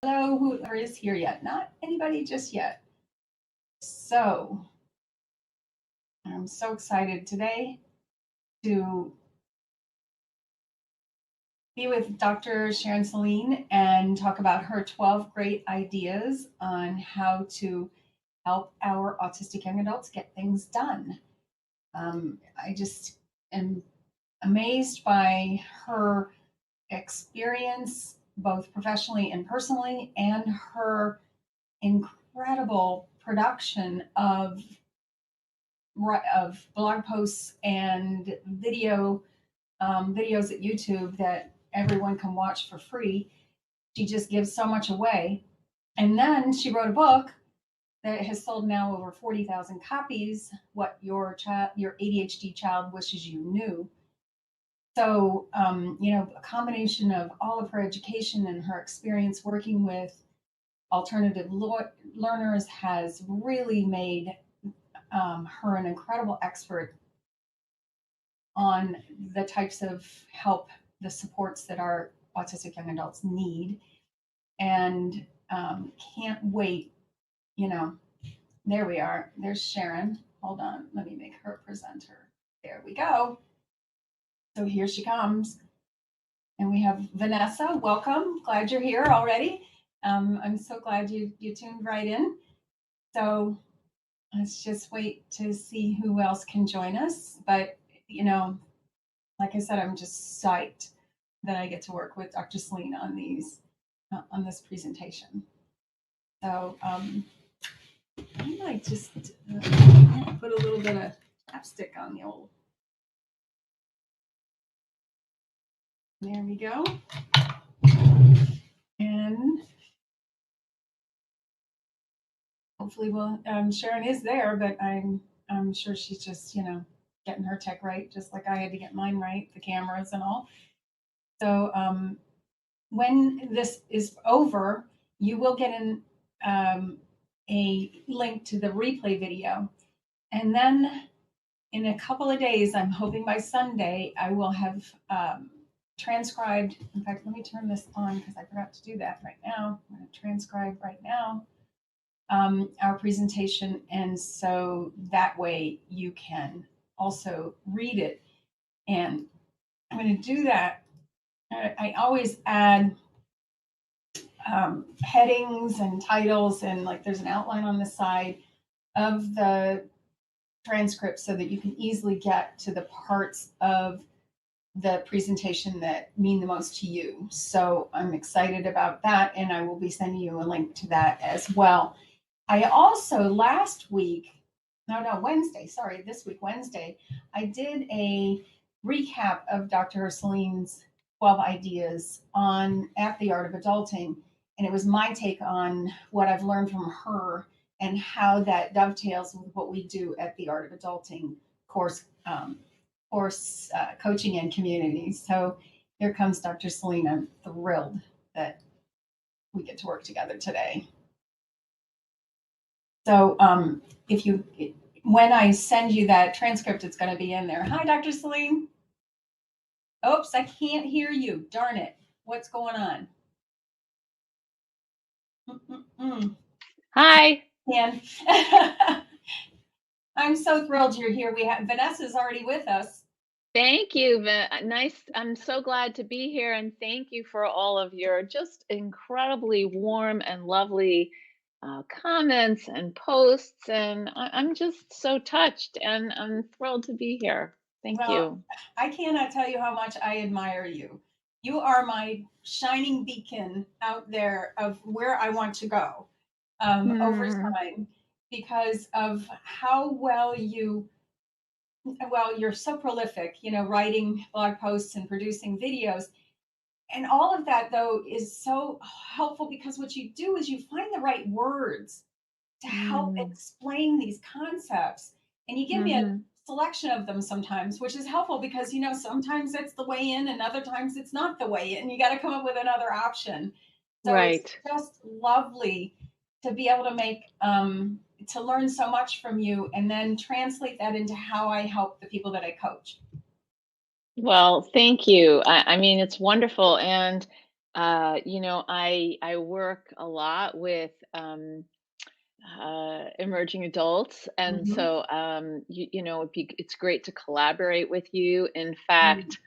Hello, whoever is here yet. Not anybody just yet. So I'm so excited today to be with Dr. Sharon Saline and talk about her 12 great ideas on how to help our autistic young adults get things done. I just am amazed by her experience, both professionally and personally, and her incredible production of blog posts and videos at YouTube that everyone can watch for free. She just gives so much away. And then she wrote a book that has sold now over 40,000 copies, What Your ADHD Child Wishes You Knew. So, a combination of all of her education and her experience working with alternative learners has really made her an incredible expert on the types of help, the supports that our autistic young adults need. And can't wait, there we are. There's Sharon. Hold on, let me make her presenter. There we go. So here she comes. And we have Vanessa. Welcome. Glad you're here already. I'm so glad you tuned right in. So let's just wait to see who else can join us. But, like I said, I'm just psyched that I get to work with Dr. Saline on this presentation. So I might just put a little bit of chapstick on the old. There we go. And hopefully Sharon is there, but I'm sure she's just, getting her tech right, just like I had to get mine right, the cameras and all. So when this is over, you will get a link to the replay video. And then in a couple of days, I'm hoping by Sunday, I will have transcribed. In fact, let me turn this on because I forgot to do that right now. I'm going to transcribe right now our presentation. And so that way you can also read it. And I'm going to do that. I always add headings and titles, and like there's an outline on the side of the transcript so that you can easily get to the parts of the presentation that mean the most to you. So I'm excited about that, and I will be sending you a link to that as well. I also this week, Wednesday, I did a recap of Dr. Saline's 12 ideas at the Art of Adulting. And it was my take on what I've learned from her and how that dovetails with what we do at the Art of Adulting course coaching and community. So here comes Dr. Saline. I'm thrilled that we get to work together today. So when I send you that transcript, it's going to be in there. Hi, Dr. Saline. Oops, I can't hear you. Darn it. What's going on? Hi. Ken. I'm so thrilled you're here. Vanessa's already with us. Thank you. Nice. I'm so glad to be here, and thank you for all of your just incredibly warm and lovely comments and posts. And I'm just so touched, and I'm thrilled to be here. Thank you. I cannot tell you how much I admire you. You are my shining beacon out there of where I want to go over time, because of how you're so prolific, writing blog posts and producing videos. And all of that, though, is so helpful because what you do is you find the right words to help explain these concepts. And you give me a selection of them sometimes, which is helpful because, sometimes it's the way in and other times it's not the way in. You got to come up with another option. So It's just lovely to be able to to learn so much from you and then translate that into how I help the people that I coach. Well, thank you. I mean, it's wonderful. And I work a lot with emerging adults, and Mhm. so it's great to collaborate with you. In Mm. fact,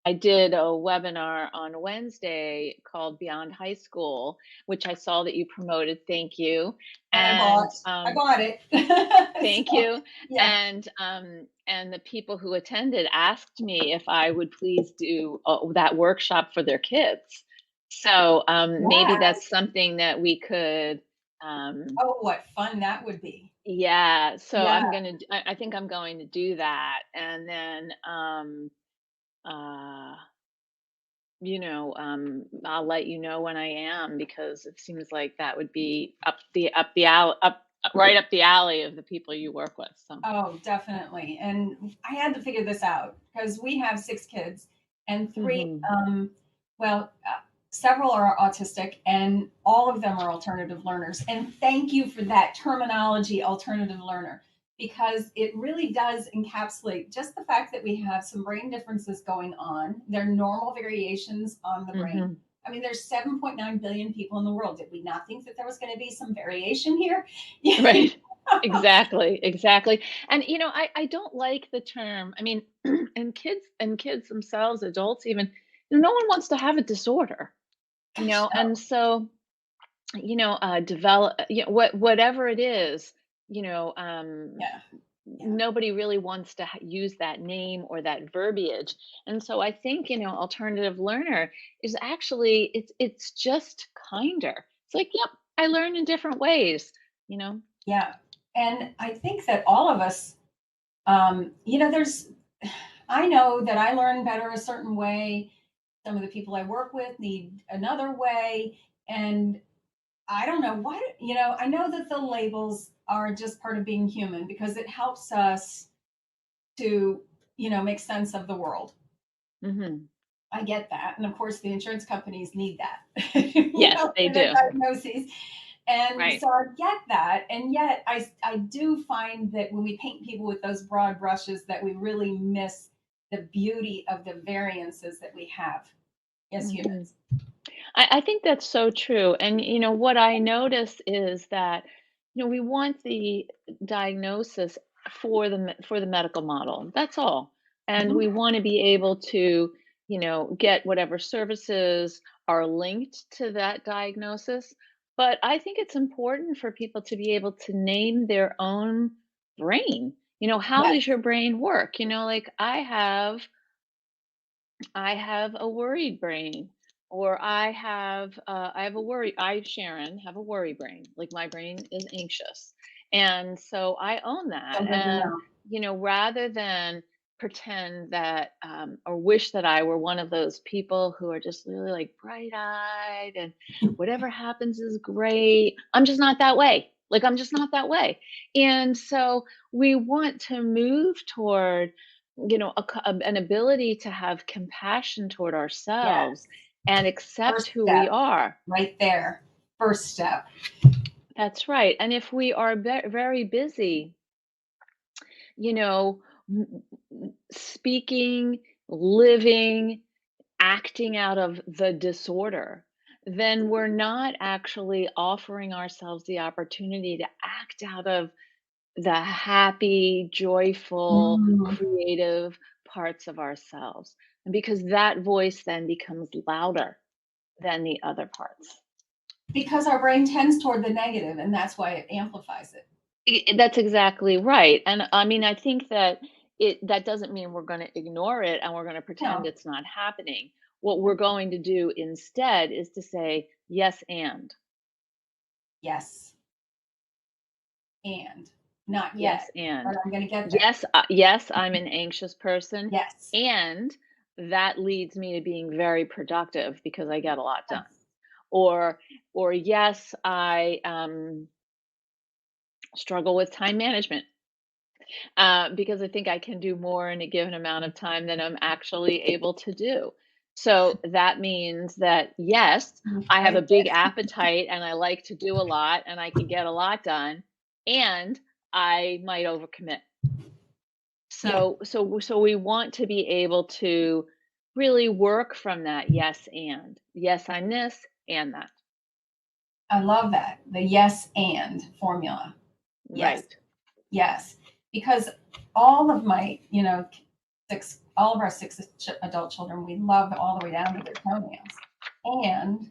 I did a webinar on Wednesday called Beyond High School, which I saw that you promoted. Thank you. And And I bought it. thank So, you. yeah. And the people who attended asked me if I would please do that workshop for their kids. So maybe Yes. that's something that we could. Um, Oh, what fun that would be. yeah. So Yeah. I think I'm going to do that, and then uh, I'll let you know when I am, because it seems like that would be up the alley, right up the alley of the people you work with. So. Oh, definitely. And I had to figure this out because we have 6 kids and three, Mhm. well, several are autistic and all of them are alternative learners. And thank you for that terminology, alternative learner, because it really does encapsulate just the fact that we have some brain differences going on. They're normal variations on the brain. Mhm. I mean, there's 7.9 billion people in the world. Did we not think that there was going to be some variation here? Right. Exactly, exactly. And I don't like the term. I mean, and kids themselves, adults even, no one wants to have a disorder, Gosh, no. and so, develop, whatever it is, Yeah, yeah. nobody really wants to use that name or that verbiage. And so I think, alternative learner is actually, it's just kinder. It's like, yep, I learn in different ways, you know. Yeah. And I think that all of us, there's, I know that I learn better a certain way. Some of the people I work with need another way. And I don't know why, I know that the labels are just part of being human because it helps us to, make sense of the world. Hmm. I get that. And of course, the insurance companies need that, Yes, they for their do. diagnoses. And Right. so I get that. And yet I do find that when we paint people with those broad brushes, that we really miss the beauty of the variances that we have as Hmm. humans. I think that's so true. And what I notice is that we want the diagnosis for the medical model. That's all. And Mhm. we want to be able to, get whatever services are linked to that diagnosis. But I think it's important for people to be able to name their own brain. How Yes. does your brain work? Like I have a worried brain, or I have a Sharon, have a worry brain. Like, my brain is anxious. And so I own that. So good to And, know. rather than pretend that, or wish that I were one of those people who are just really like bright eyed and whatever happens is great, I'm just not that way. Like, I'm just not that way. And so we want to move toward an ability to have compassion toward ourselves Yes. and accept First who we step are. right there. First step. That's right. And if we are very busy, you know speaking, living, acting out of the disorder, then we're not actually offering ourselves the opportunity to act out of the happy, joyful, Mm. creative parts of ourselves. And because that voice then becomes louder than the other parts. Because our brain tends toward the negative, and that's why it amplifies it. That's exactly right. And I mean, I think that that doesn't mean we're going to ignore it and we're going to pretend No. it's not happening. What we're going to do instead is to say, yes, and. Yes. And not Yes, yet, but and. I'm going to get there. Yes, I'm an anxious person, Yes. and that leads me to being very productive because I get a lot done. Yes. Or yes, I struggle with time management, because I think I can do more in a given amount of time than I'm actually able to do. So that means that, yes, I have a Right big appetite and I like to do a lot and I can get a lot done, and I might overcommit. there. Yeah. So we want to be able to really work from that yes and. Yes, I'm this and that. I love that. The yes and formula. Yes. Right. Yes. Because all of my, all of our six adult children, we love all the way down to their toenails. And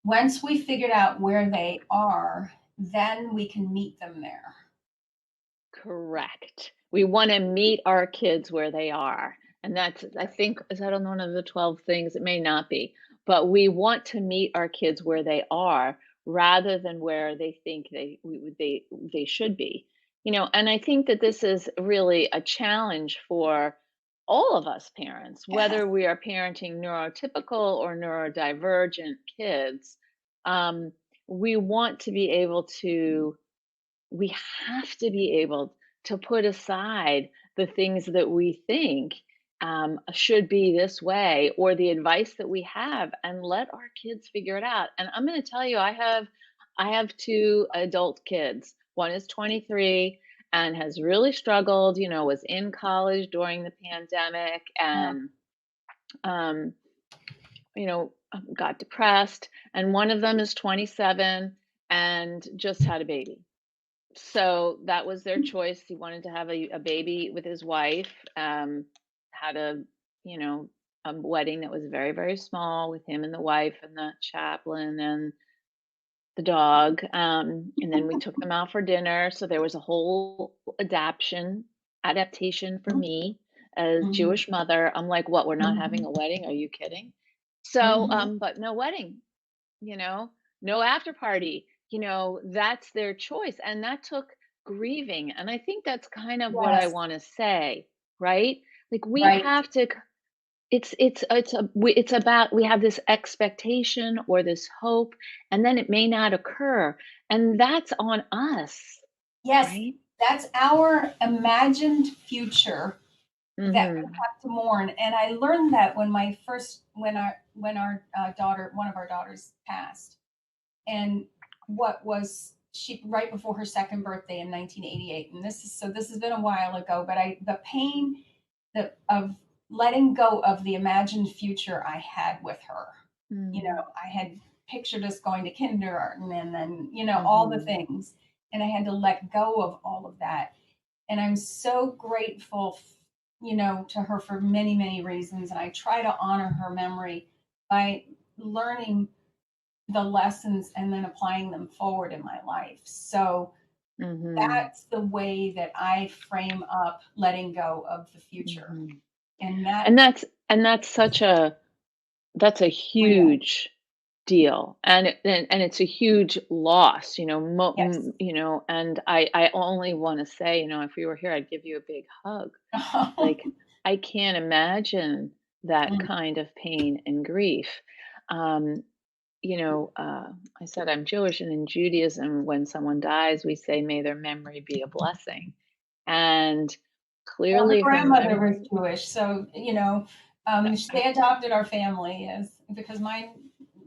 once we figured out where they are, then we can meet them there. Correct. We wanna meet our kids where they are, and that's I think is that on one of the 12 things? It may not be, but we want to meet our kids where they are rather than where they think they should be. And I think that this is really a challenge for all of us parents, Yes. whether we are parenting neurotypical or neurodivergent kids. Um, we want to be able to we have to be able to put aside the things that we think should be this way or the advice that we have and let our kids figure it out. And I'm going to tell you, I have two adult kids. One is 23 and has really struggled, was in college during the pandemic Yeah. and got depressed. And one of them is 27 and just had a baby, so that was their choice. He wanted to have a baby with his wife. Had you know, a wedding that was very, very small with him and the wife and the chaplain and the dog. And then we took them out for dinner. So there was a whole adaptation for me as Mhm. Jewish mother. I'm like, what? We're not having Mhm. a wedding? Are you kidding? So, Mhm. but no wedding, you know, no after party, that's their choice. And that took grieving. And I think that's kind of what I Yes. want to say, right? Like we Right. have to it's about we have this expectation or this hope and then it may not occur and that's on us, Yes. right? That's our imagined future that we Mhm. have to mourn. And I learned that when our daughter, one of our daughters passed. And what was she right before her second birthday in 1988. And this has been a while ago, but the pain of letting go of the imagined future I had with her. Mhm. I had pictured us going to kindergarten and then, all the Mhm. things. And I had to let go of all of that. And I'm so grateful, to her for many, many reasons. And I try to honor her memory by learning the lessons and then applying them forward in my life. So Mhm. that's the way that I frame up letting go of the future. Mhm. And And that's that's a real. huge deal, and it's a huge loss, Yes. and I only want to say, if you were here, I'd give you a big hug. Like I can't imagine that Mm, kind of pain and grief. Um, I said I'm Jewish, and in Judaism, when someone dies, we say, "May their memory be a blessing." And well, her clearly, her grandmother was memory. Jewish, so I, they adopted our family as because mine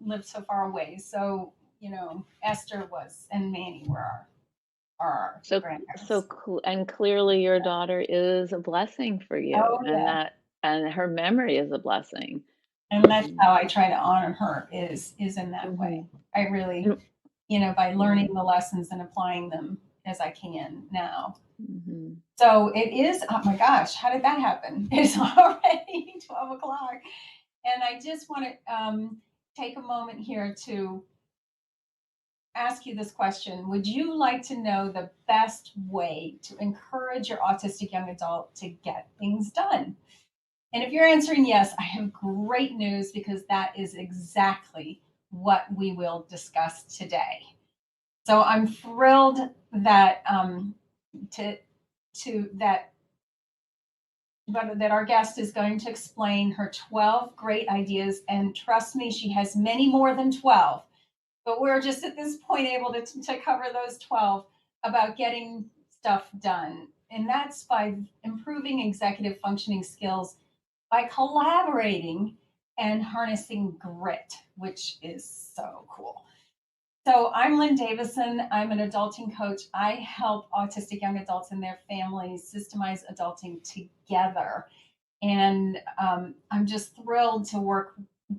lived so far away. So Esther was and Manny were our So grandparents. and clearly your daughter is a blessing for you, Oh and yeah, her memory is a blessing. and that's Um, how I try to honor her is in that way. mhm, I really, and by yeah, learning the lessons and applying them as I can now. mhm. So it is, oh my gosh, how did that happen? It's already 12 o'clock. And I just want to take a moment here to ask you this question. Would you like to know the best way to encourage your autistic young adult to get things done? And if you're answering yes, I have great news because that is exactly what we will discuss today. So I'm thrilled that to to that that our guest is going to explain her 12 great ideas. And trust me, she has many more than 12. But we're just at this point able to cover those 12 about getting stuff done. And that's by improving executive functioning skills by collaborating and harnessing grit, which is so cool. So I'm Lynn Davison. I'm an adulting coach. I help autistic young adults and their families systemize adulting together. And I'm just thrilled to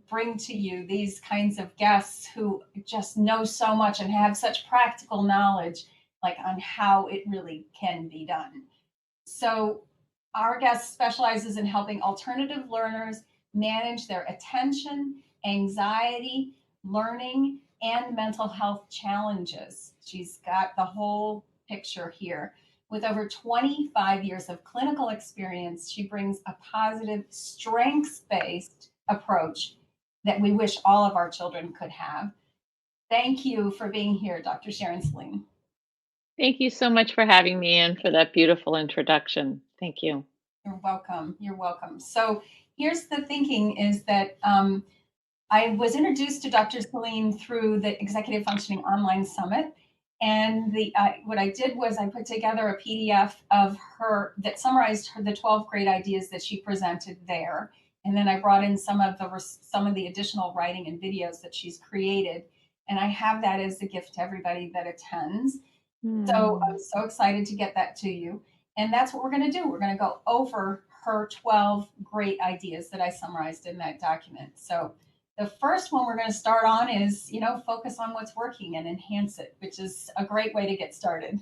bring to you these kinds of guests who just know so much and have such practical knowledge, like on how it really can be done. So, our guest specializes in helping alternative learners manage their attention, anxiety, learning, and mental health challenges. She's got the whole picture here. With over 25 years of clinical experience, she brings a positive, strengths based approach that we wish all of our children could have. Thank you for being here, Dr. Sharon Saline. Thank you so much for having me and for that beautiful introduction. Thank you. You're welcome. You're welcome. So here's the thinking is that I was introduced to Dr. Saline through the Executive Functioning Online Summit. And what I did was I put together a PDF of her that summarized the 12 great ideas that she presented there. And then I brought in some of the additional writing and videos that she's created. And I have that as a gift to everybody that attends. So Hmm. I'm so excited to get that to you. And that's what we're going to do. We're going to go over her 12 great ideas that I summarized in that document. So the first one we're going to start on is, focus on what's working and enhance it, which is a great way to get started.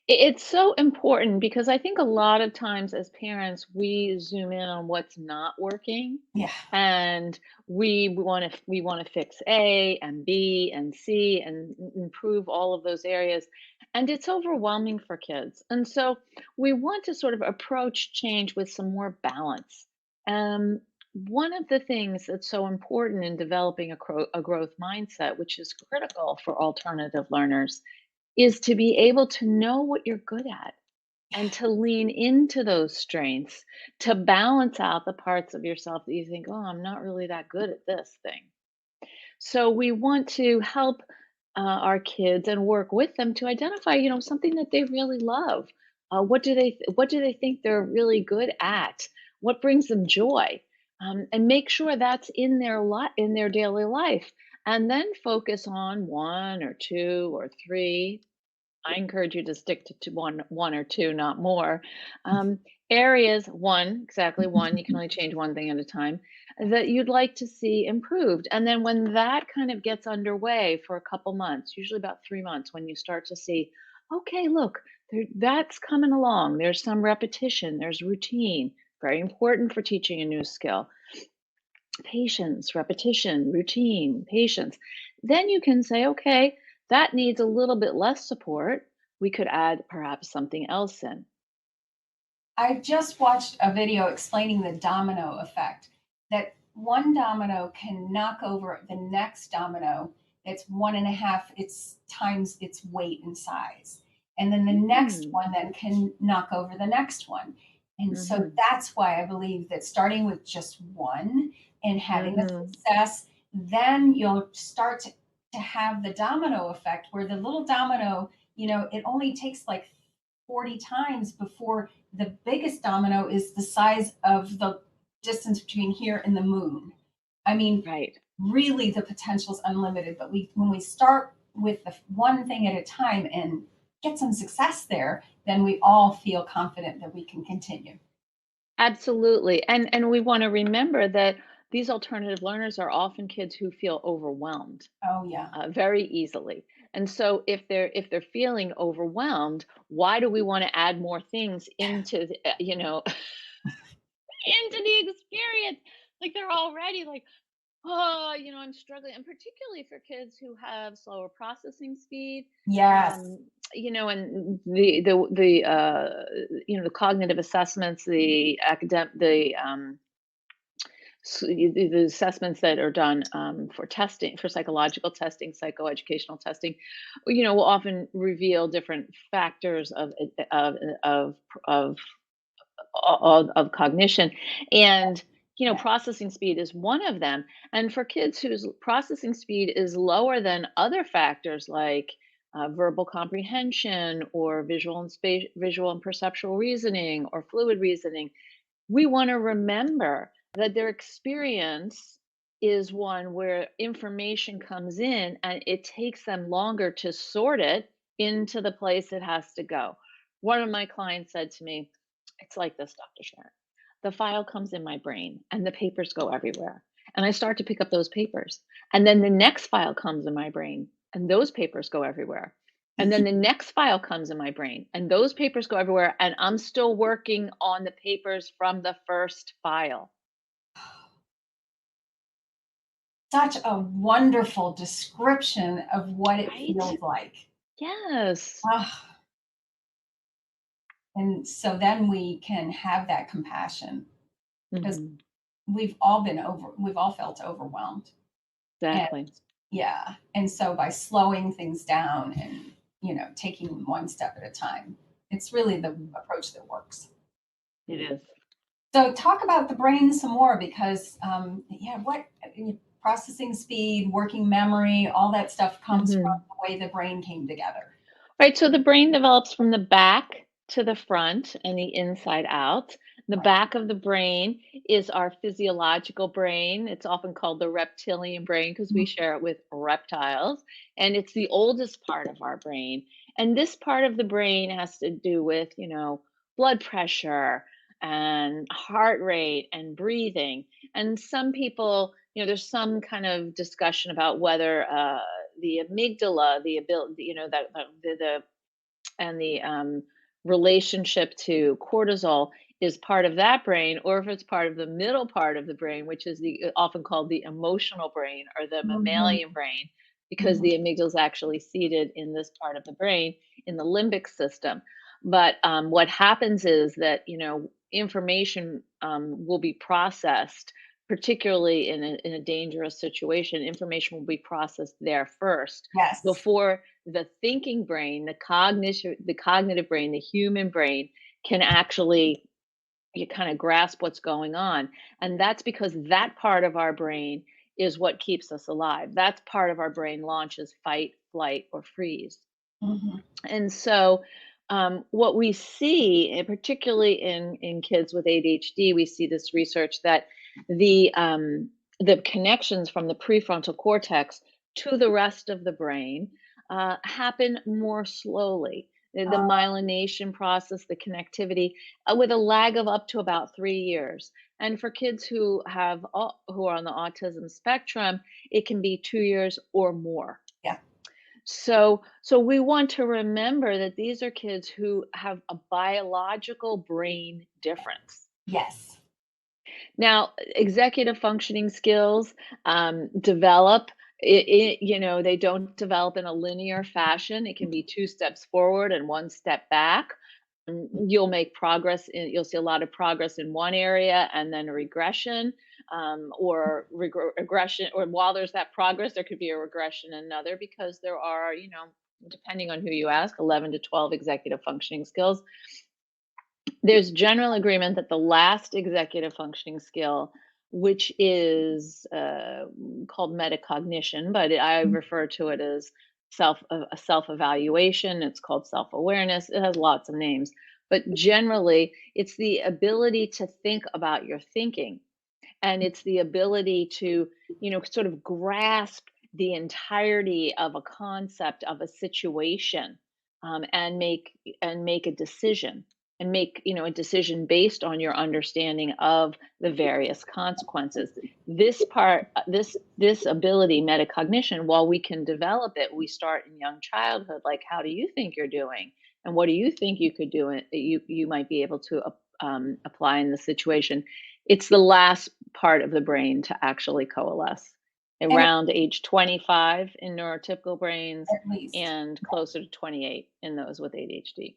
It's so important because I think a lot of times as parents, we zoom in on what's not working Yeah. and we want to fix A and B and C and improve all of those areas. And it's overwhelming for kids. And so we want to sort of approach change with some more balance. Um, One of the things that's so important in developing a growth mindset, which is critical for alternative learners, is to be able to know what you're good at and to lean into those strengths to balance out the parts of yourself that you think, oh, I'm not really that good at this thing. So we want to help our kids and work with them to identify, something that they really love. What do they think they're really good at? What brings them joy? And make sure that's in their daily life, and then focus on one or two or three. I encourage you to stick to one or two, not more. Um, Areas, one, exactly one, you can only change one thing at a time, that you'd like to see improved. And then when that kind of gets underway for a couple months, usually about 3 months, when you start to see, okay, look, that's coming along. There's some repetition, there's routine, very important for teaching a new skill. Patience, repetition, routine, patience. Then you can say, okay, that needs a little bit less support. We could add perhaps something else in. I just watched a video explaining the domino effect, that one domino can knock over the next domino that's one and a half its times its weight and size. And then the next Mm, one then can knock over the next one. And so mm-hmm, that's why I believe that starting with just one and having the mm-hmm, success, then you'll start to have the domino effect where the little domino, it only takes like 40 times before the biggest domino is the size of the distance between here and the moon. I mean, right. really the potential is unlimited, but when we start with the one thing at a time and get some success there, then we all feel confident that we can continue. Absolutely. And we want to remember that these alternative learners are often kids who feel overwhelmed Oh yeah. very easily. And so if they're feeling overwhelmed, why do we want to add more things into into the experience? Like they're already like, oh, I'm struggling. And particularly for kids who have slower processing speed, Yes. um, and the cognitive assessments, the academic, the assessments that are done for testing, for psychological testing, psychoeducational testing, will often reveal different factors of of of of cognition. And Yeah. processing speed is one of them. And for kids whose processing speed is lower than other factors like verbal comprehension or visual and perceptual reasoning or fluid reasoning, we want to remember that their experience is one where information comes in and it takes them longer to sort it into the place it has to go. One of my clients said to me, it's like this, Dr. Sharon. the file comes in my brain and the papers go everywhere. And I start to pick up those papers. And then the next file comes in my brain and those papers go everywhere. And then the next file comes in my brain and those papers go everywhere. And I'm still working on the papers from the first file. Such a wonderful description of what it Right? feels like. Yes. Ah, and so then we can have that compassion because Hmm. we've all felt overwhelmed. And Exactly. yeah, and so by slowing things down and, taking one step at a time, it's really the Mhm. approach that works. It is. So talk about the brain some more because, yeah, processing speed, working memory, all that stuff comes from Mhm. the way the brain came together. Right, so the brain develops from the back to the front and the inside out. The Right. back of the brain is our physiological brain. It's often called the reptilian brain because we Mhm. share it with reptiles, and it's the oldest part of our brain. And this part of the brain has to do with, blood pressure and heart rate and breathing. And some people, there's some kind of discussion about whether the amygdala, the ability, that the and the relationship to cortisol is part of that brain, or if it's part of the middle part of the brain, which is the often called the emotional brain or the Mhm. mammalian brain, because Mhm. the amygdala is actually seated in this part of the brain in the limbic system. But what happens is that information will be processed, particularly in a dangerous situation. Information will be processed there first Yes. before the thinking brain, the cognitive brain, the human brain can actually you kind of grasp what's going on. And that's because that part of our brain is what keeps us alive. That's part of our brain launches fight, flight, or freeze. Mhm. And so, what we see, and particularly in kids with ADHD, we see this research that the connections from the prefrontal cortex to the rest of the brain happen more slowly. The Uh, myelination process, the connectivity, with a lag of up to about 3 years. And for kids who are on the autism spectrum, it can be 2 years or more. yeah. So we want to remember that these are kids who have a biological brain difference. Yes. Now, executive functioning skills develop. They don't develop in a linear fashion. It can be two steps forward and one step back. You'll see a lot of progress in one area and then a regression, or aggression, or while there's that progress, there could be a regression in another because there are, depending on who you ask, 11 to 12 executive functioning skills. There's general agreement that the last executive functioning skill, which is called metacognition, but I refer to it as a self evaluation. It's called self awareness. It has lots of names, but generally, it's the ability to think about your thinking, and it's the ability to sort of grasp the entirety of a concept of a situation, and make a decision, and make a decision based on your understanding of the various consequences. This ability, metacognition, while we can develop it, we start in young childhood. Like, how do you think you're doing, and what do you think you could do, you might be able to apply in the situation. It's the last part of the brain to actually coalesce And it, around age 25 in neurotypical brains at least. and closer to 28 in those with ADHD.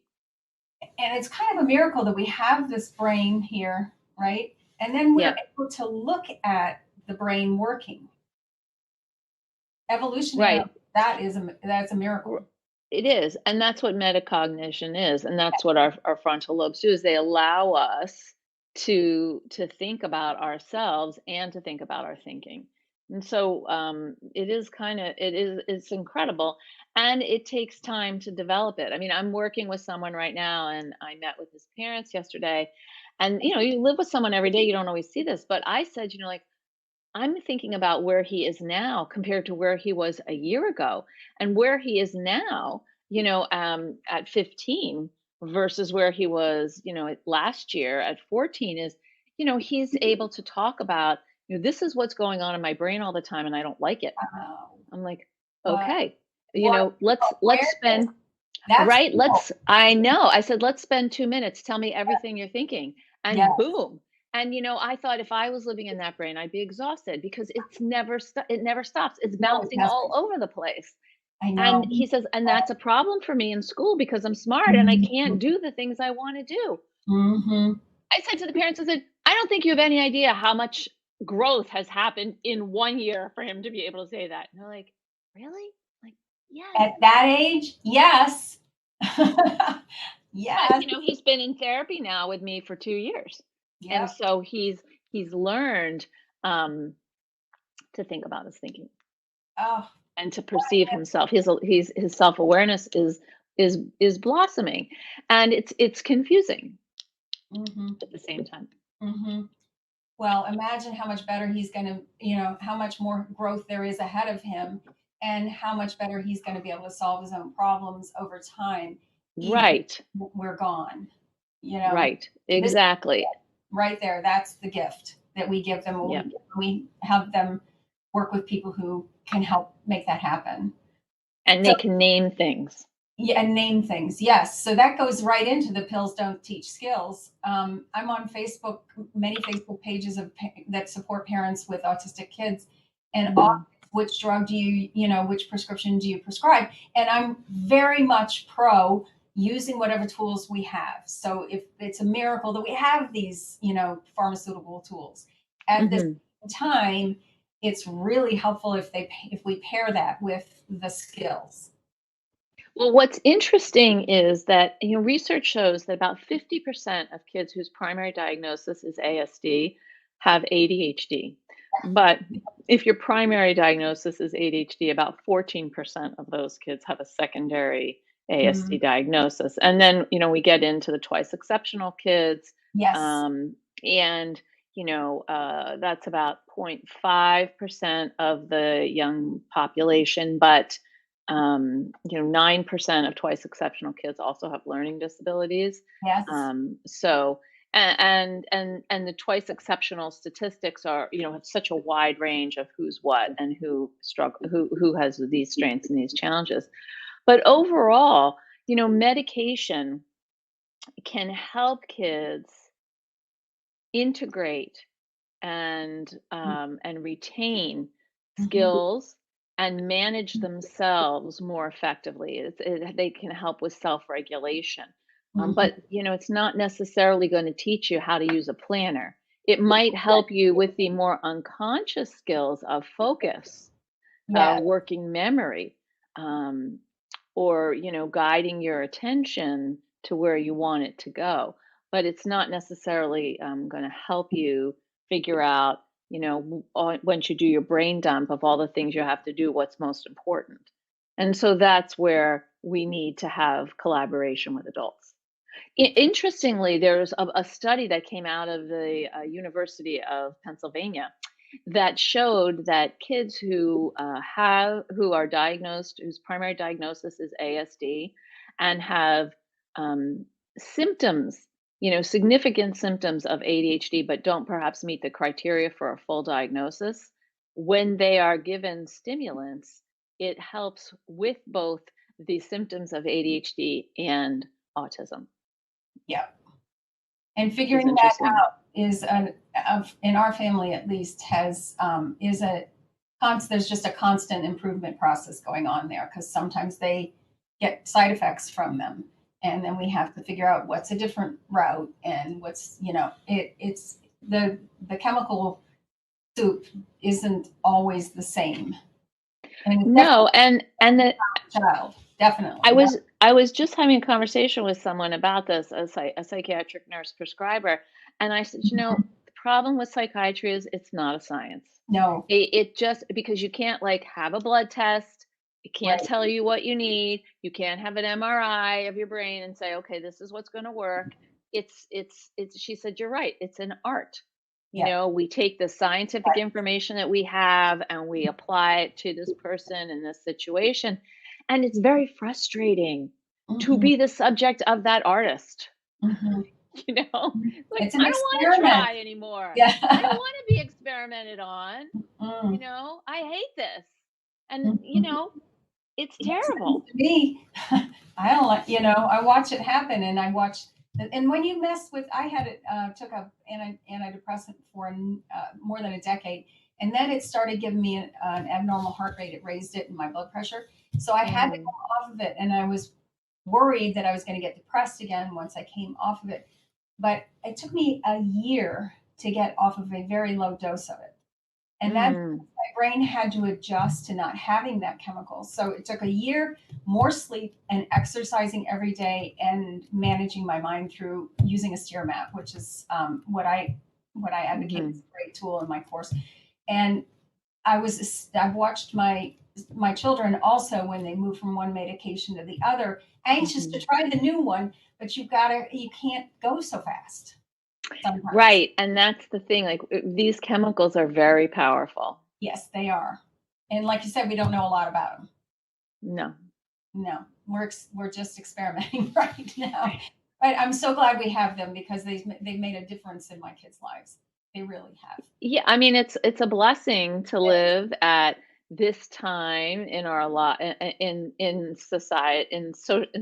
And it's kind of a miracle that we have this brain here, right? And then we're Yep. able to look at the brain working. Evolutionary, Right. that's a miracle. R- It is. And that's what metacognition is. And that's what our frontal lobes do, is they allow us to think about ourselves and to think about our thinking. And so it's incredible. And it takes time to develop it. I mean, I'm working with someone right now, and I met with his parents yesterday. And you live with someone every day, you don't always see this. But I said, like, I'm thinking about where he is now compared to where he was a year ago, and where he is now, at 15 versus where he was, last year at 14 is, he's able to talk about, this is what's going on in my brain all the time and I don't like it. Wow. I'm like, What okay, what let's awareness. spend, That's right? cool. I know. I said, let's spend 2 minutes. Tell me everything you're thinking. And Yes. boom. And I thought if I was living in that brain, I'd be exhausted because it never stops. It's No, it bouncing all doesn't. over the place. I And know. he says, and that's a problem for me in school because I'm smart and I Mhm. can't do the things I want to do. Mhm. I said to the parents, I said, I don't think you have any idea how much growth has happened in 1 year for him to be able to say that. And they're like, really? Like, yes. At that age, yes. But, Yes. he's been in therapy now with me for 2 years. And Yep. so he's learned, to think about his thinking Oh, and to perceive himself. His self-awareness is blossoming, and it's confusing mhm. at the same time. Mhm. Well, imagine how much better he's gonna, how much more growth there is ahead of him and how much better he's gonna be able to solve his own problems over time, even Right, if we're gone. You know, right, this exactly. right there, that's the gift that we give them when Yep, we have them work with people who can help make that happen. and So they can name things. yeah, and name things. Yes. So that goes right into the pills don't teach skills. I'm on Facebook, many Facebook pages that support parents with autistic kids, and Mhm, which drug do which prescription do you prescribe? And I'm very much pro using whatever tools we have. So if it's a miracle that we have these, pharmaceutical tools, at the mhm. same time, it's really helpful if we pair that with the skills. Well, what's interesting is that, research shows that about 50% of kids whose primary diagnosis is ASD have ADHD. But if your primary diagnosis is ADHD, about 14% of those kids have a secondary ASD Mhm. diagnosis. And then, we get into the twice exceptional kids. Yes. Um, and, that's about 0.5% of the young population. But 9% of twice exceptional kids also have learning disabilities. Yes. So, and the twice exceptional statistics are, have such a wide range of who's what and who has these strengths and these challenges. But overall, medication can help kids integrate and retain Mhm. skills and manage themselves more effectively. They can help with self-regulation. But Mhm. it's not necessarily going to teach you how to use a planner. It might help you with the more unconscious skills of focus, Yeah. working memory, um, or guiding your attention to where you want it to go. But it's not necessarily going to help you figure out, once you do your brain dump of all the things you have to do, what's most important. And so that's where we need to have collaboration with adults. Interestingly, there's a study that came out of the University of Pennsylvania that showed that kids who are diagnosed, whose primary diagnosis is ASD, and have um, symptoms, significant symptoms of ADHD, but don't perhaps meet the criteria for a full diagnosis. When they are given stimulants, it helps with both the symptoms of ADHD and autism, Yeah. And which is figuring that interesting. out is in our family at least has is a there's just a constant improvement process going on there because sometimes they get side effects from them, and then we have to figure out what's a different route and what's it's the chemical soup isn't always the same, and it's No, definitely and the a child, definitely. I Yeah. was I was just having a conversation with someone about this, a psychiatric nurse prescriber, and I said, Mhm. the problem with psychiatry is it's not a science. No, It just because you can't like have a blood test, it can't right. tell you what you need, you can't have an MRI of your brain and say, okay, this is what's going to work. It's. She said, you're right. It's an art. Yeah. We take the scientific Right. information that we have and we apply it to this person in this situation. And it's very frustrating to Hmm. be the subject of that artist. Hmm. you know? Like, It's an I don't want to experiment. try anymore. I don't Yeah. want to be experimented on, Mm, I hate this. And, mhm. it's Makes sense terrible. to me. I don't like, I watch it happen, and I watch, and when you mess with, I had it, took a antidepressant for more than a decade, and then it started giving me an abnormal heart rate. It raised it in my blood pressure, so I had to Mm, go off of it, and I was worried that I was going to get depressed again once I came off of it. But it took me a year to get off of a very low dose of it, and that mm, my brain had to adjust to not having that chemical. So it took a year, more sleep, and exercising every day, and managing my mind through using a steer map, which is what I advocate is mhm, a great tool in my course. And I've watched my children also when they move from one medication to the other, anxious to mhm. try the new one, but you can't go so fast sometimes. Right, and that's the thing, like, these chemicals are very powerful. Yes, they are. And like you said, we don't know a lot about them. No. No, we're just experimenting right now. But I'm so glad we have them because they've made a difference in my kids' lives. They really have. Yeah, I mean, it's a blessing to It is. live at this time in our lot in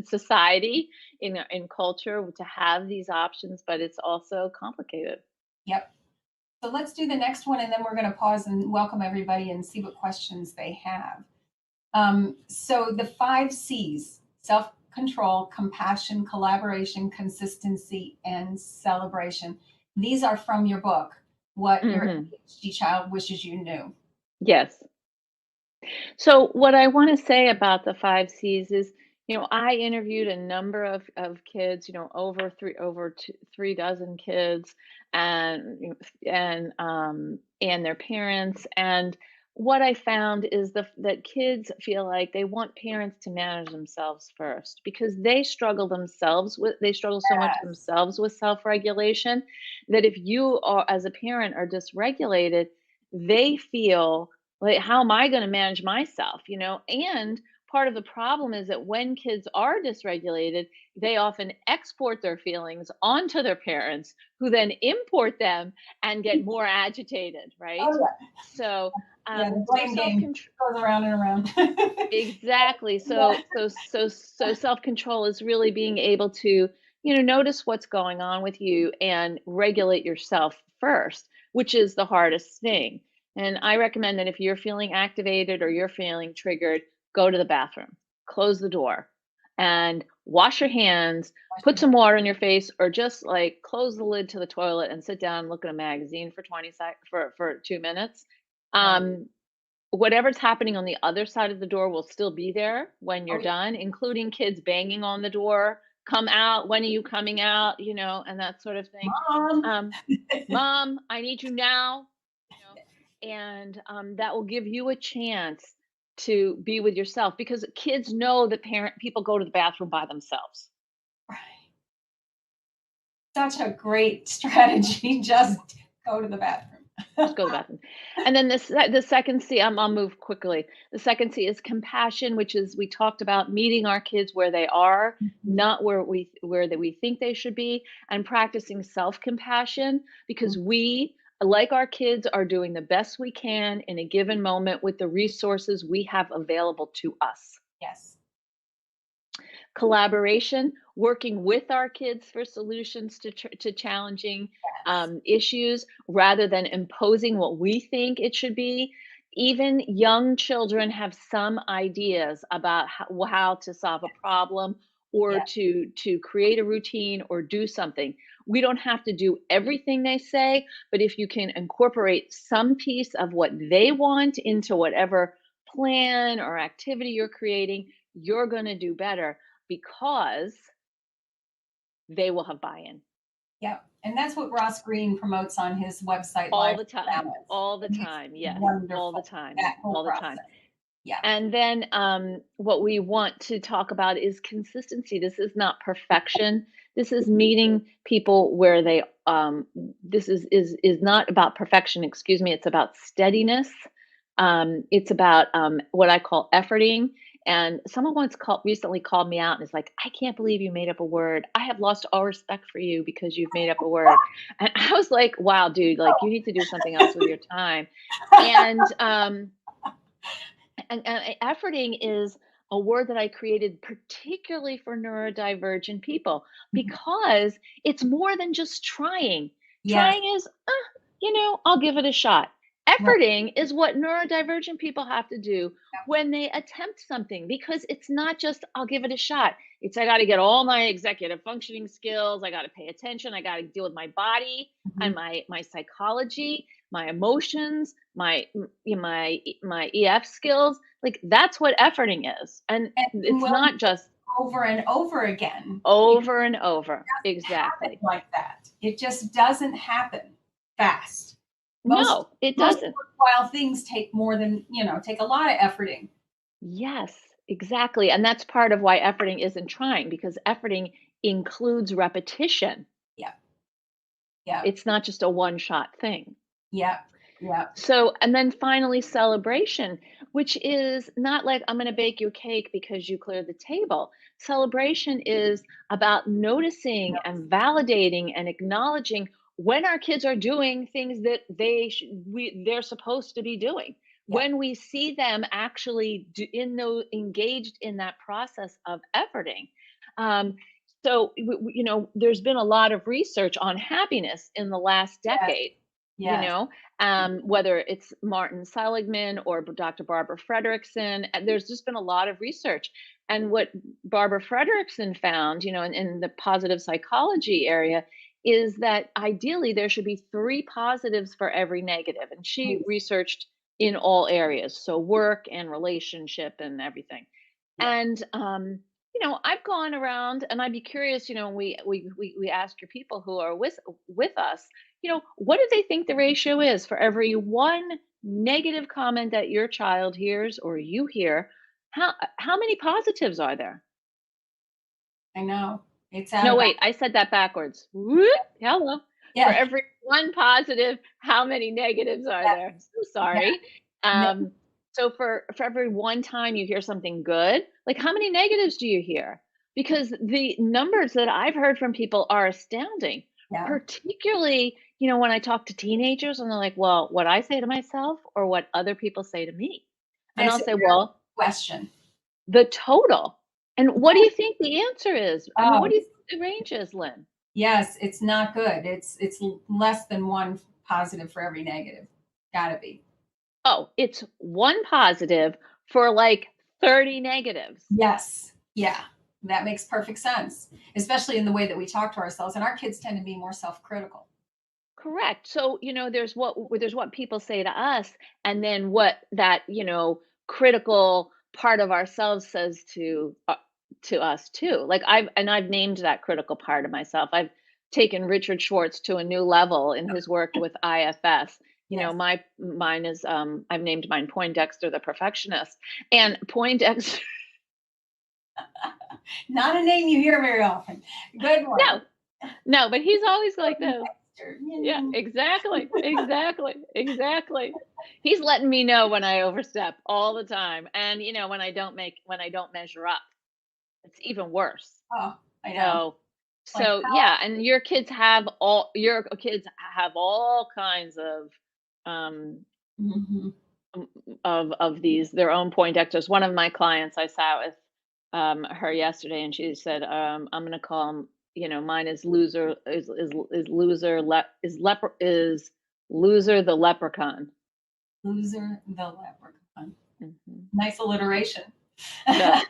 society, in culture, to have these options, but it's also complicated. Yep. So let's do the next one, and then we're going to pause and welcome everybody and see what questions they have. So the 5 C's: self control, compassion, collaboration, consistency, and celebration. These are from your book, What Your Mhm. ADHD Child Wishes You Knew. Yes. So what I want to say about the 5 C's is, I interviewed a number of kids, over 3 dozen kids, and and their parents. And what I found is that kids feel like they want parents to manage themselves first because they struggle so much Yes. themselves with self-regulation, that if you are, as a parent, are dysregulated, they feel like, how am I going to manage myself? And part of the problem is that when kids are dysregulated, they often export their feelings onto their parents, who then import them and get more agitated, right? Oh yeah. So, Yeah, the so blame self game control. goes around and around. Exactly. Yeah. So self-control is really being able to, notice what's going on with you and regulate yourself first, which is the hardest thing. And I recommend that if you're feeling activated or you're feeling triggered, go to the bathroom, close the door, and wash your hands, Wash put your some hands. water on your face, or just like close the lid to the toilet and sit down and look at a magazine for 2 minutes. Right. Um, Whatever's happening on the other side of the door will still be there when Oh you're yeah. done, including kids banging on the door, "Come out, when are you coming out?" And that sort of thing. Mom. Um, "Mom, I need you now," and, that will give you a chance to be with yourself, because kids know that parent people go to the bathroom by themselves. Right. Such a great strategy. Just go to the bathroom. Just go to the bathroom. And then the second C, I'll move quickly. The second C is compassion, which is, we talked about meeting our kids where they are, Mhm. not where that we think they should be, and practicing self-compassion, because we, like our kids, are doing the best we can in a given moment with the resources we have available to us. Yes. Collaboration, working with our kids for solutions to challenging Yes. issues, rather than imposing what we think it should be. Even young children have some ideas about how to solve a problem, or Yeah. to create a routine or do something. We don't have to do everything they say, but if you can incorporate some piece of what they want into whatever plan or activity you're creating, you're going to do better, because they will have buy-in Yep. And that's what Ross Green promotes on his website, all Live the time, Balance. all the And it's time. Yes, all the wonderful, time, that whole all the time. process. Yeah. And then what we want to talk about is consistency. This is not perfection. This is meeting people where they. This is not about perfection. Excuse me. It's about steadiness. It's about what I call efforting, And someone recently called me out and is like, "I can't believe you made up a word. I have lost all respect for you because you've made up a word." And I was like, "Wow, dude, like you need to do something else with your time." And efforting is a word that I created particularly for neurodivergent people because it's more than just trying. Yes, Trying is, I'll give it a shot. right. Efforting is what neurodivergent people have to do when they attempt something because it's not just, I'll give it a shot. It's, I got to get all my executive functioning skills. I got to pay attention. I got to deal with my body and Mhm. my psychology, my emotions, my EF skills. Like that's what efforting is. And And it's will not just over and over again. It over and over. doesn't happen Exactly. like that. It just doesn't happen fast. Most No, it most doesn't. worthwhile things take more than, take a lot of efforting. Yes, exactly. And that's part of why efforting isn't trying because efforting includes repetition. Yeah, yeah, It's not just a one shot thing. yeah, yeah. So, and then finally, celebration, which is not like I'm going to bake you a cake because you cleared the table. Celebration is about noticing and validating and acknowledging when our kids are doing things that they're supposed to be doing. Yeah. When we see them actually engaged in that process of efforting. Um, there's been a lot of research on happiness in the last Yes, decade, you yes, know, whether it's Martin Seligman or Dr. Barbara Fredrickson. There's just been a lot of research. And what Barbara Fredrickson found, in the positive psychology area, is that ideally there should be three positives for every negative. And she yes, researched in all areas, so work and relationship and everything. yeah. And I've gone around, and I'd be curious. We ask your people who are with us, what do they think the ratio is for every one negative comment that your child hears or you hear? How many positives are there? I know. It's out No, of wait, I said that backwards. Whoop, hello. For yeah, every one positive, how many negatives are yes, there? So yeah. sorry. No, So for every one time you hear something good, like how many negatives do you hear? Because the numbers that I've heard from people are astounding. yeah. Particularly, when I talk to teenagers and they're like, "Well, what I say to myself or what other people say to me?" And That's I'll a say, great "Well, question. the total." And what do you think the answer is? I mean, Oh, what do you think the range is, Lynn? yes, it's not good. It's less than one positive for every negative. Gotta be. Oh, it's one positive for like 30 negatives. Yes. Yeah. That makes perfect sense, especially in the way that we talk to ourselves. And our kids tend to be more self-critical. Correct. So, there's what people say to us, and then what that, critical part of ourselves says to us too. Like I've named that critical part of myself. I've taken Richard Schwartz to a new level in his work with IFS. Yes. Mine is I've named mine Poindexter the perfectionist. And Poindexter Not a name you hear very often. Good one. no, no, but he's always like this. Dexter. Yeah, exactly, exactly, exactly. He's letting me know when I overstep all the time, and when I don't measure up, it's even worse. Oh, I know. So, Like yeah, and your kids have all kinds um mhm. of these their own Poindexters. One of my clients, I sat with her yesterday, and she said, I'm gonna call him, mine is loser is loser is loser the leprechaun. Loser the leprechaun. Hmm. Nice alliteration. Yeah,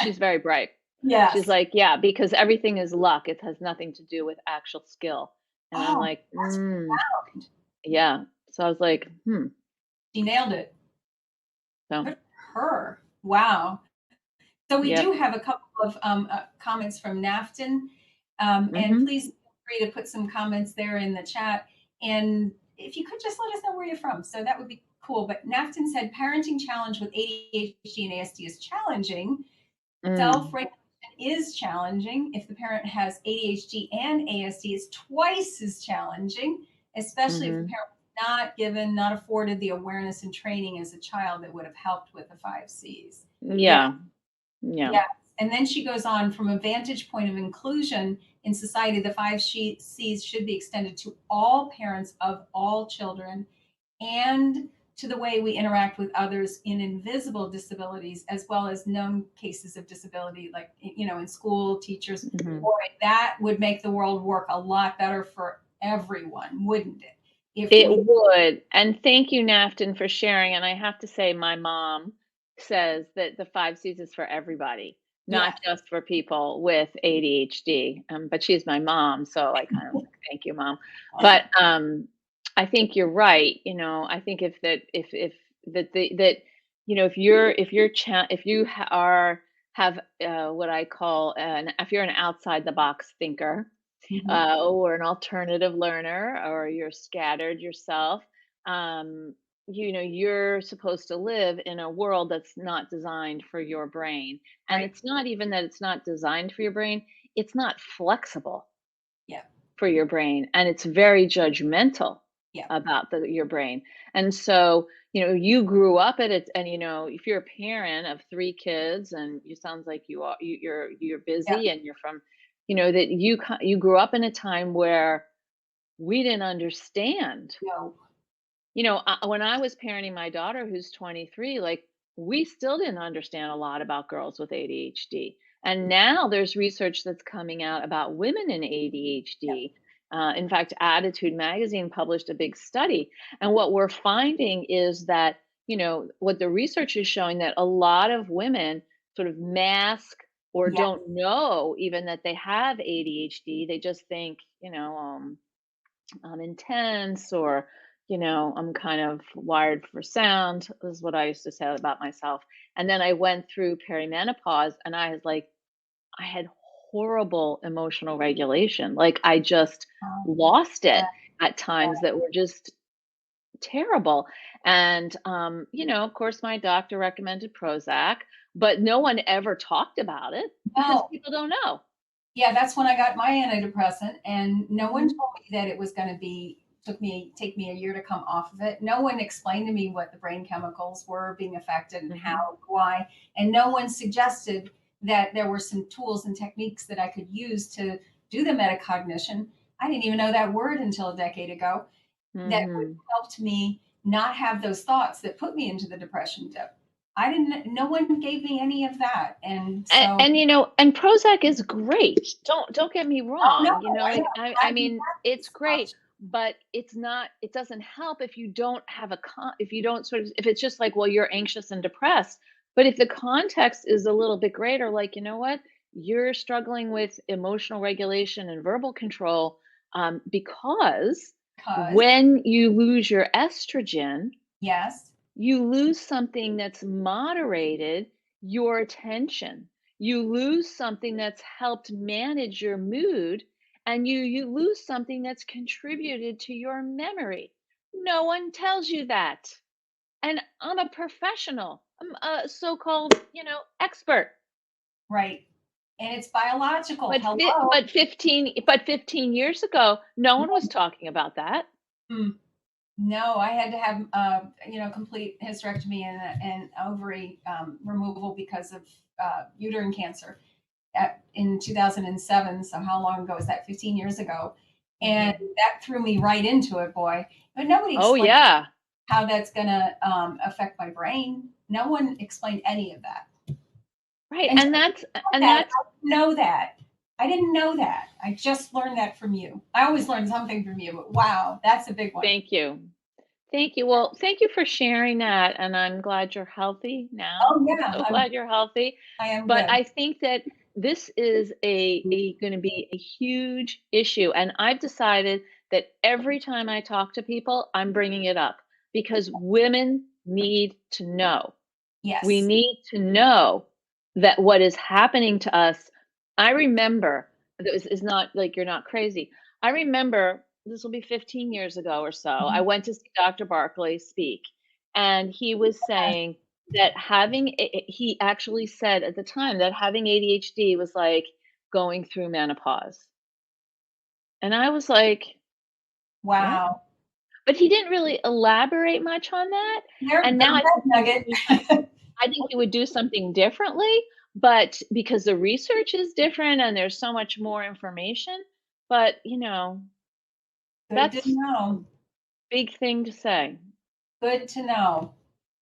she's very bright. She's Yes. like, yeah, because everything is luck. It has nothing to do with actual skill. And I'm Oh, like, that's profound. yeah. So I was like, She nailed it. so Good for her. Wow. So we do yep. have a couple of comments from Nafton, and Hmm. please feel free to put some comments there in the chat. And if you could just let us know where you're from, so that would be cool. But Nafton said parenting challenge with ADHD and ASD is challenging. Mm, Self-regulation is challenging. If the parent has ADHD and ASD, it's twice as challenging, especially if the hmm. parent was not afforded the awareness and training as a child that would have helped with the five C's. Yeah, Yeah. Yeah. Yes. And then she goes on, from a vantage point of inclusion in society, the five C's should be extended to all parents of all children and to the way we interact with others in invisible disabilities, as well as known cases of disability, like, in school, teachers. Mhm. Boy, that would make the world work a lot better for everyone, wouldn't it? If It we, would, and thank you, Nafton, for sharing, and I have to say my mom says that the 5 Cs is for everybody, yeah, not just for people with ADHD, but she's my mom, so I kind of like, "Thank you, mom." But, I think you're right, I think if that if you have, what I call if you're an outside the box thinker, mhm, or an alternative learner, or you're scattered yourself, um, you're supposed to live in a world that's not designed for your brain. And right, it's not even that it's not designed for your brain, it's not flexible yeah, for your brain. And it's very judgmental yeah, about your brain. And so, you grew up at it, and if you're a parent of 3 kids, and you sounds like you're yeah, busy, and you're from, that you grew up in a time where we didn't understand. no, When I was parenting my daughter who's 23, like, we still didn't understand a lot about girls with ADHD. And now there's research that's coming out about women in yeah, ADHD. In fact, Attitude Magazine published a big study. And what we're finding is that, what the research is showing, that a lot of women sort of mask or yeah, don't know even that they have ADHD. They just think, I'm intense, or I'm kind of wired for sound, is what I used to say about myself. And then I went through perimenopause, and I had horrible emotional regulation. Like, I just um, lost yeah, it at times that were just terrible. And of course my doctor recommended Prozac, but no one ever talked about it because no, people don't know. yeah, that's when I got my antidepressant, and no one Mhm. told me that it was going to take me a year to come off of it. No one explained to me what the brain chemicals were being affected and Mhm. how, why, and no one suggested that there were some tools and techniques that I could use to do the metacognition. I didn't even know that word until a decade ago. That would Mhm. have helped me not have those thoughts that put me into the depression dip. I didn't. No one gave me any of that, and And, so, and and Prozac is great. Don't get me oh no, wrong. I know. Like, I I've mean, it's so great, much. but it doesn't help if you don't have if you don't sort of, if it's just like, well, you're anxious and depressed. But if the context is a little bit greater, like, you're struggling with emotional regulation and verbal control, because Because when you lose your estrogen, yes, you lose something that's moderated your attention. You lose something that's helped manage your mood, and you lose something that's contributed to your memory. No one tells you that. And I'm a professional. I'm a so-called, expert. right. And it's biological. Hello. But 15 years ago, no one was talking about that. Mm. No, I had to have complete hysterectomy and ovary removal because of uterine cancer in 2007. So how long ago was that? 15 years ago, and Mhm. that threw me right into it, boy. But nobody Oh explained yeah. how that's going to affect my brain. No one explained any of that. Right. And just And that's like and that, that's I didn't know that. I didn't know that. I just learned that from you. I always learn something from you, but wow, that's a big one. Thank you. Thank you. Well, thank you for sharing that, and I'm glad you're healthy now. Oh I'm yeah, so glad you're healthy. I am But good. I think that this is a going to be a huge issue, and I've decided that every time I talk to people, I'm bringing it up because women need to know. We Yes. need to know that what is happening to us. I remember, this is not like, you're not crazy. I remember, this will be 15 years ago or so, I Mhm. went to see Dr. Barkley speak, and he was saying that he actually said at the time that having ADHD was like going through menopause. And I was like, what? Wow. But he didn't really elaborate much on that. They're And now good nugget. I think he would do something differently, But because the research is different and there's so much more information, but, Good to that's know. big thing to say. Good to know.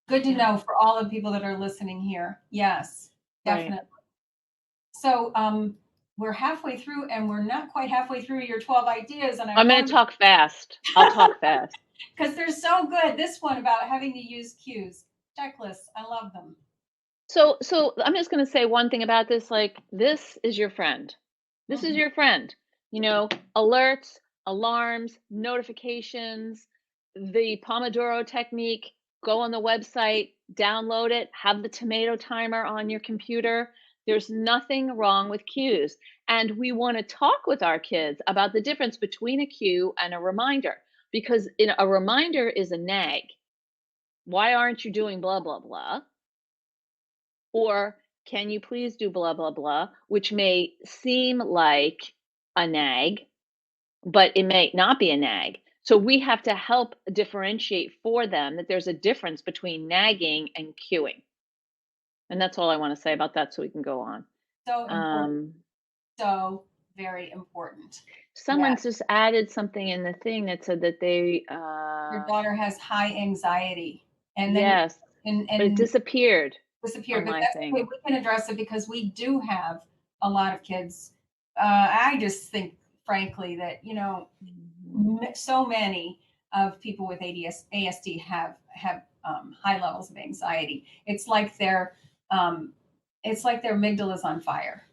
Good to Yeah, know for all the people that are listening here. Yes, right. definitely. So, we're halfway through, and we're not quite halfway through your 12 ideas, and I I'm gonna want to, talk fast. I'll talk fast. because they're so good. This one about having to use cues, checklists. I love them. So I'm just gonna say one thing about this, like, this is your friend. This is Mhm. your friend. Alerts, alarms, notifications, the Pomodoro technique, go on the website, download it, have the tomato timer on your computer. There's nothing wrong with cues. And we want to talk with our kids about the difference between a cue and a reminder, because a reminder is a nag. Why aren't you doing blah, blah, blah? Or can you please do blah, blah, blah, which may seem like a nag, but it may not be a nag. So we have to help differentiate for them that there's a difference between nagging and cueing. And that's all I want to say about that so we can go on. So important. Um, So very important. Someone Yes. just added something in the thing that said that they, Your daughter has high anxiety, and then yes, but it and disappeared disappeared, on but my that's okay. thing. We can address it because we do have a lot of kids. I just think, frankly, that Mhm. so many of people with ASD have high levels of anxiety. Um, it's like their amygdala is on fire.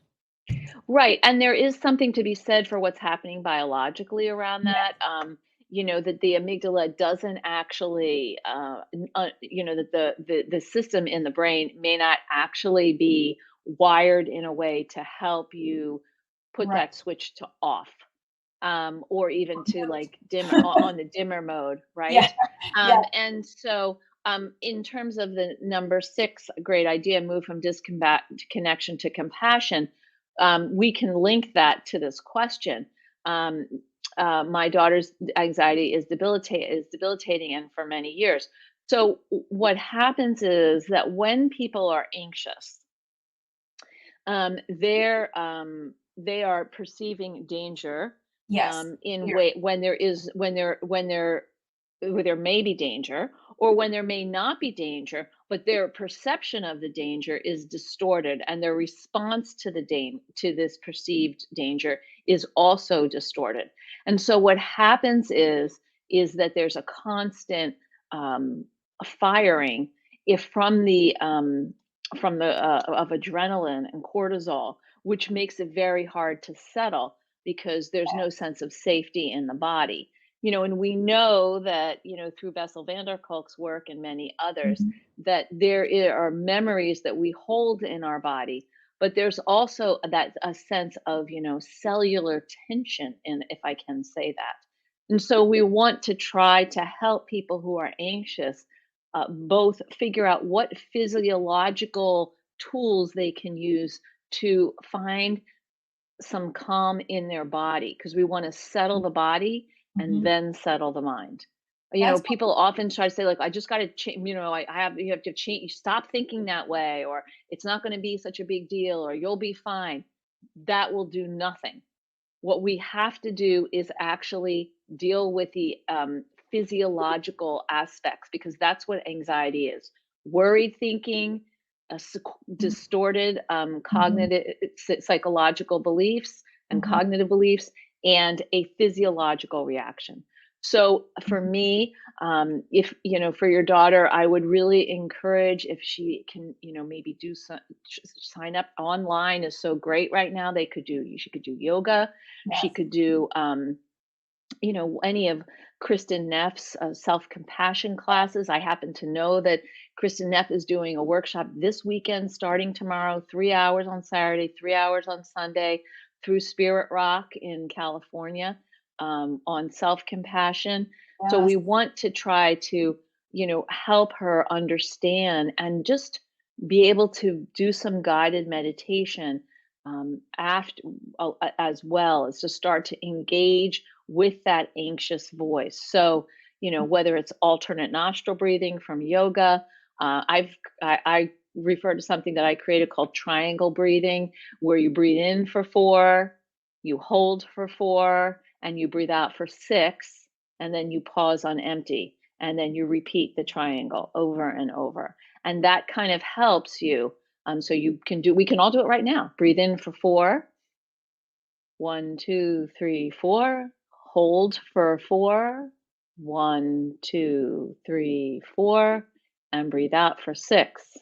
Right, and there is something to be said for what's happening biologically around Yeah, that. That the amygdala doesn't actually, that the system in the brain may not actually be wired in a way to help you put right. that switch to off, or even to like on the dimmer mode, Yeah, right? yeah. And so, in terms of the number six, great idea, move from discombat connection to compassion. We can link that to this question. Um, my daughter's anxiety is debilitating, and for many years. So what happens is that when people are anxious, they are perceiving danger, Yes. in Here. way when there is when there where there may be danger, or when there may not be danger, but their perception of the danger is distorted, and their response to to this perceived danger is also distorted. And so what happens is that there's a constant, um, firing if from the of adrenaline and cortisol, which makes it very hard to settle because there's no sense of safety in the body. And we know that, through Bessel van der Kolk's work and many others, Mhm. that are memories that we hold in our body, but there's also that a sense of, cellular tension, in, if I can say that. And so we want to try to help people who are anxious, both figure out what physiological tools they can use to find some calm in their body, because we want to settle the body and Mhm. then settle the mind. That's People often try to say, like, I just got to change, you have to change, stop thinking that way, or it's not going to be such a big deal, or you'll be fine. That will do nothing. What we have to do is actually deal with the, physiological aspects, because that's what anxiety is: worried thinking, distorted, Mhm. cognitive, psychological beliefs and Mhm. cognitive beliefs, and a physiological reaction. So for me, if for your daughter, I would really encourage, if she can, maybe do some, sign up online is so great right now. She could do yoga, she Yes. could do, any of Kristen Neff's, self-compassion classes. I happen to know that Kristen Neff is doing a workshop this weekend, starting tomorrow, 3 hours on Saturday, 3 hours on Sunday, through Spirit Rock in California, on self-compassion. So Yes. we want to try to, help her understand and just be able to do some guided meditation, after, as well as to start to engage with that anxious voice. So, whether it's alternate nostril breathing from yoga, I've I refer to something that I created called triangle breathing, where you breathe in for 4, you hold for 4, and you breathe out for 6, and then you pause on empty, and then you repeat the triangle over and over. And that kind of helps you. So you can do, we can all do it right now. Breathe in for 4, 1, 2, 3, 4. Hold for 4, 1, 2, 3, 4, and breathe out for 6.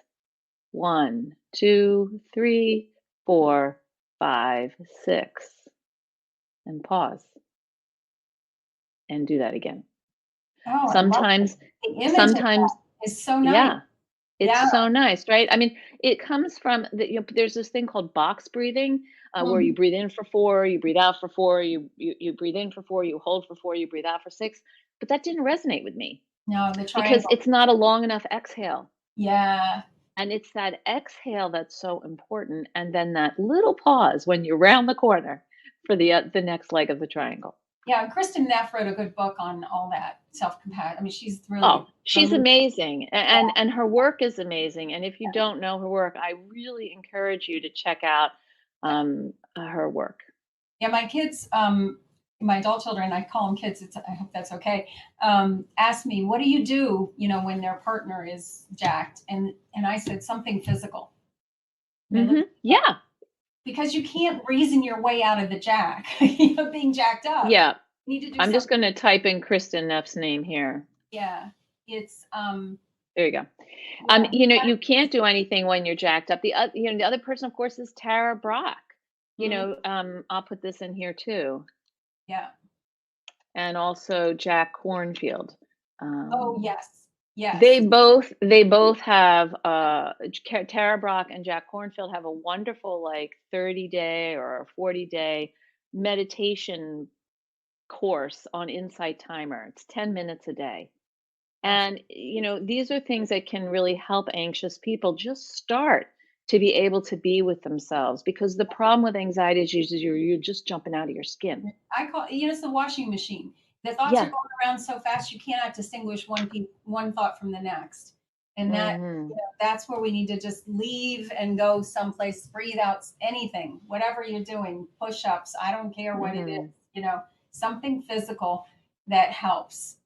1, 2, 3, 4, 5, 6, and pause and do that again. Oh, I love it. Sometimes The image of sometimes that is so nice. yeah, it's Yeah. so nice, right? I mean, it comes from there's this thing called box breathing, where you Mhm. breathe in for 4, you breathe out for 4, you breathe in for 4, you hold for 4, you breathe out for 6. But that didn't resonate with me No, the because triangle. it's not a long enough exhale. Yeah. And it's that exhale that's so important, and then that little pause when you're round the corner for the next leg of the triangle. Yeah, Kristen Neff wrote a good book on all that self-compassion. I mean, she's Oh, really she's brilliant. amazing, Yeah, and her work is amazing, and if you don't know her work, I really encourage you to check out, yeah. her work. Yeah, my kids, my adult children, I call them kids. It's, I hope that's okay. Ask me, what do you do, when their partner is jacked? And I said something physical. And they looked Mhm. Yeah, because you can't reason your way out of the jack, being jacked up. yeah. You need to do I'm just something. gonna type in Kristen Neff's name here. Yeah, it's There you go. yeah, You can't do anything when you're jacked up. The other person, of course, is Tara Brock. mhm, I'll put this in here too. yeah. And also Jack Cornfield. Oh Um, yes, yes. they both have Tara Brock and Jack Cornfield have a wonderful like 30-day or a 40-day meditation course on Insight Timer. It's 10 minutes a day. Perfect. And these are things that can really help anxious people just start to be able to be with themselves because the problem with anxiety is usually you're just jumping out of your skin. I call it's the washing machine. The thoughts are Yeah. going around so fast you cannot distinguish one thought from the next. And Mhm. that's where we need to just leave and go someplace, breathe out anything, whatever you're doing, push-ups, I don't care what it is, Mhm. something physical that helps.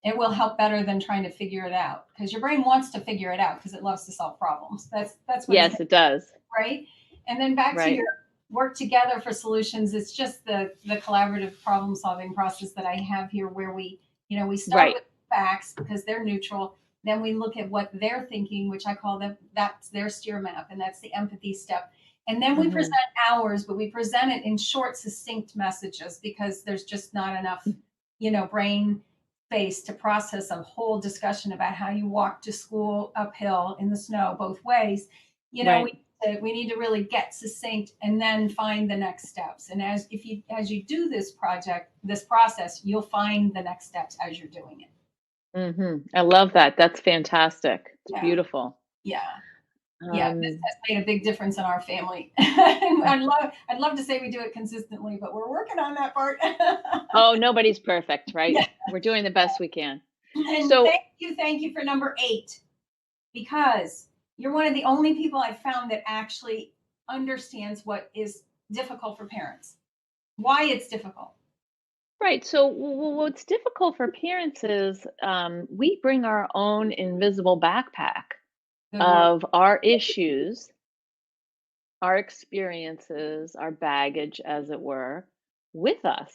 It will help better than trying to figure it out because your brain wants to figure it out because it loves to solve problems. That's what it's Yes, it does. right? And then back to Right. your work together for solutions. It's just the collaborative problem solving process that I have here, where we start Right. with facts because they're neutral. Then we look at what they're thinking, which I call them that's their steer map, and that's the empathy step. And then we present Mhm. ours, but we present it in short, succinct messages because there's just not enough, brain space to process a whole discussion about how you walk to school uphill in the snow both ways. You know, Right. we we need to really get succinct and then find the next steps. And as you do this process, you'll find the next steps as you're doing it. Mhm. I love that. That's fantastic. It's Yeah, beautiful. yeah, yeah. This Um, has made a big difference in our family. I'd love to say we do it consistently, but we're working on that part. oh, nobody's perfect, right? Yeah. We're doing the best we can. And So, thank you for number 8 because you're one of the only people I've found that actually understands what is difficult for parents, why it's difficult. right. So, what's difficult for parents is we bring our own invisible backpack Good word. of our issues, our experiences, our baggage, as it were, with us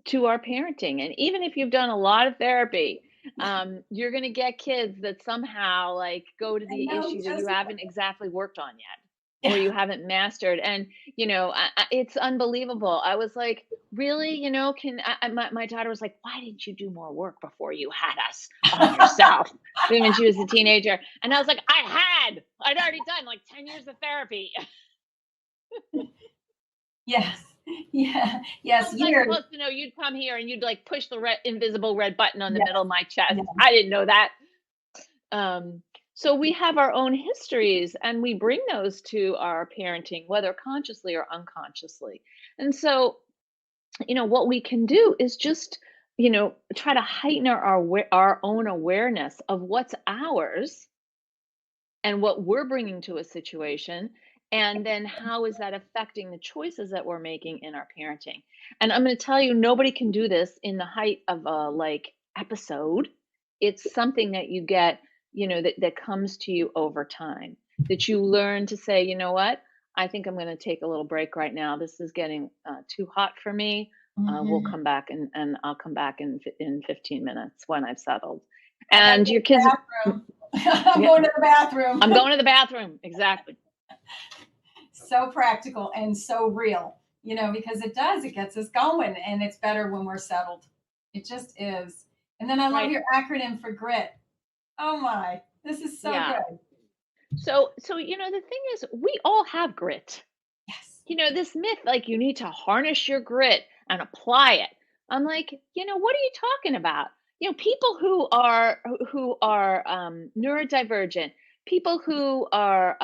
to our parenting. And even if you've done a lot of therapy, you're going to get kids that somehow like go to I the know, issue that you just haven't exactly worked on yet or yeah. you haven't mastered. And, it's unbelievable. I was like, really, my daughter was like, why didn't you do more work before you had us on yourself? When she was a teenager. And I was like, I'd already done like 10 years of therapy. Yes. Yeah. How Yes, was I years. supposed to know you'd come here and you'd like push the invisible red button on the Yes, middle of my chest? yes. I didn't know that. Um, so we have our own histories and we bring those to our parenting, whether consciously or unconsciously. And so, what we can do is just, try to heighten our own awareness of what's ours and what we're bringing to a situation, and then how is that affecting the choices that we're making in our parenting. And I'm going to tell you, nobody can do this in the height of a like episode. It's something that you get, that comes to you over time, that you learn to say, you know what, I think I'm going to take a little break right now. This is getting too hot for me. We'll Mhm. come back, and I'll come back in 15 minutes when I've settled. I gotta And go to your kids, the bathroom. I'm yeah, going to the bathroom. I'm going to the bathroom. Exactly. So practical and so real, because it gets us going, and it's better when we're settled. It just is. And then I love Right. your acronym for grit. Oh my, this is so Yeah. good. So, the thing is, we all have grit. Yes. This myth, like you need to harness your grit and apply it. I'm like, what are you talking about? People who are neurodivergent, people who are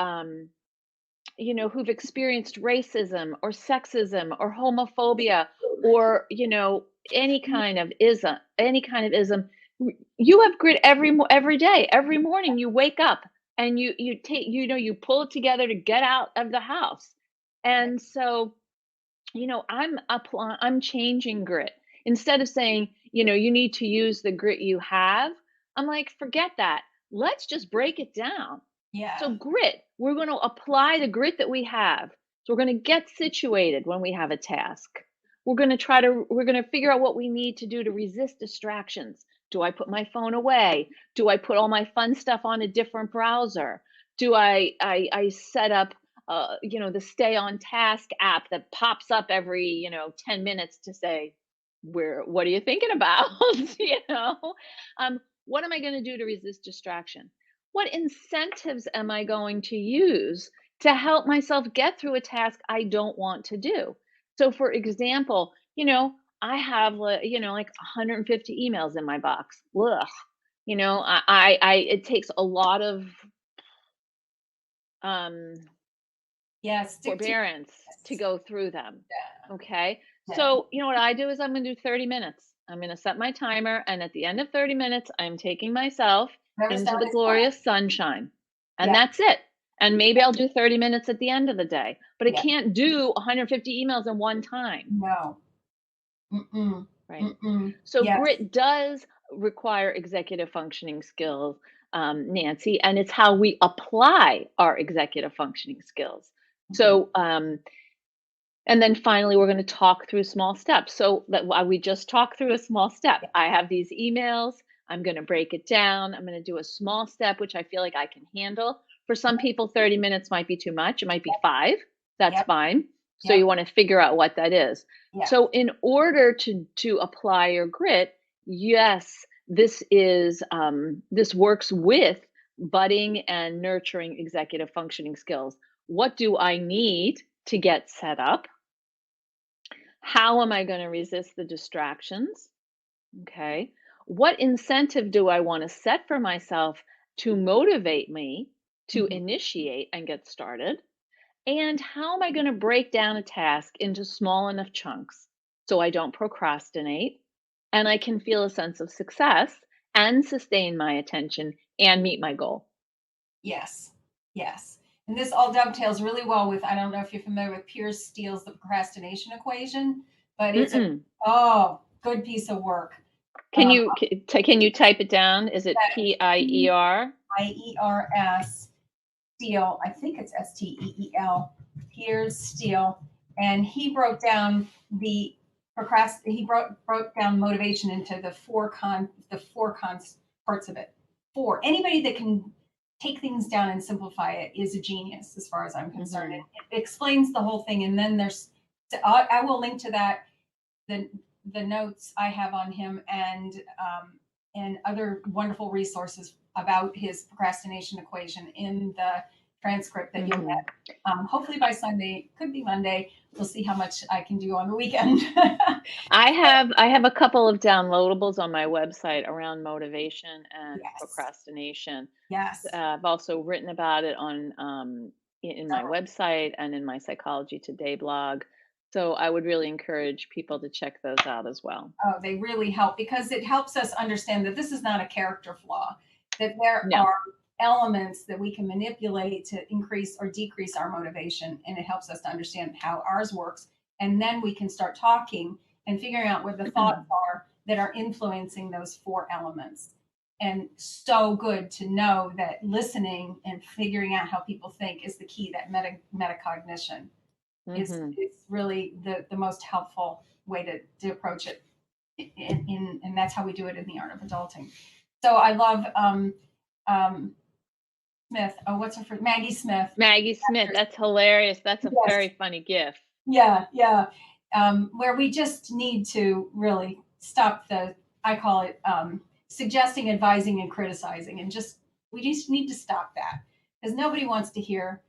who've experienced racism or sexism or homophobia or any kind of ism. You have grit every day. Every morning you wake up and you pull it together to get out of the house. And so, I'm changing grit. Instead of saying, you need to use the grit you have, I'm like, forget that. Let's just break it down. Yeah. So grit, we're going to apply the grit that we have. So we're going to get situated when we have a task. We're going to figure out what we need to do to resist distractions. Do I put my phone away? Do I put all my fun stuff on a different browser? Do I set up the stay on task app that pops up every, 10 minutes to say, what are you thinking about? you know, what am I going to do to resist distraction? What incentives am I going to use to help myself get through a task I don't want to do? So, for example, I have, like 150 emails in my box. Ugh. It takes a lot of um, Yeah. Stick to forbearance to this. go through them. Yeah. Okay. Yeah. So, what I do is I'm going to do 30 minutes. I'm going to set my timer. And at the end of 30 minutes, I'm taking myself Never into stop the this time. glorious sunshine. And Yeah. that's it. And maybe I'll do 30 minutes at the end of the day, but I Yeah. can't do 150 emails in one time. No. Mm-mm. Right. Mm-mm. So Yes. grit does require executive functioning skills, Nancy, and it's how we apply our executive functioning skills. Mhm. So, and then finally, we're going to talk through small steps. So that we just talked through a small step. Yeah. I have these emails. I'm going to break it down. I'm going to do a small step, which I feel like I can handle. For some people, 30 minutes might be too much. It might be 5. That's Yep. fine. So you Yep. want to figure out what that is. Yeah. So in order to apply your grit, yes, this works with budding and nurturing executive functioning skills. What do I need to get set up? How am I going to resist the distractions? Okay. What incentive do I want to set for myself to motivate me to Mhm. initiate and get started? And how am I going to break down a task into small enough chunks so I don't procrastinate and I can feel a sense of success and sustain my attention and meet my goal? Yes. Yes. And this all dovetails really well with, I don't know if you're familiar with Piers Steele's The Procrastination Equation, but it's a, Mm-mm. good piece of work. Can Um, you can you type it down? Is it that is PIER? Piers Steele. I think it's Steel. Piers Steele, and he broke down broke down motivation into the four cons parts of it. Four. Anybody that can take things down and simplify it is a genius, as far as I'm concerned. Hmm. It explains the whole thing, and then I will link to that, the the notes I have on him, and other wonderful resources about his procrastination equation in the transcript that you'll Hmm. get. Hopefully by Sunday, could be Monday. We'll see how much I can do on the weekend. I have a couple of downloadables on my website around motivation and Yes, procrastination. yes. I've also written about it on in my Oh, website and in my Psychology Today blog. So I would really encourage people to check those out as well. they really help because it helps us understand that this is not a character flaw. That there No. are elements that we can manipulate to increase or decrease our motivation. And it helps us to understand how ours works. And then we can start talking and figuring out what the thoughts are that are influencing those four elements. And so good to know that listening and figuring out how people think is the key, that metacognition Hmm. is really the most helpful way to approach it. And that's how we do it in the art of adulting. So I love um, Smith. Oh, what's her first? Maggie Smith. Maggie Smith, that's hilarious. That's a Yes. very funny gift. Yeah. Yeah. Where we just need to really stop I call it suggesting, advising, and criticizing. And we just need to stop that because nobody wants to hear,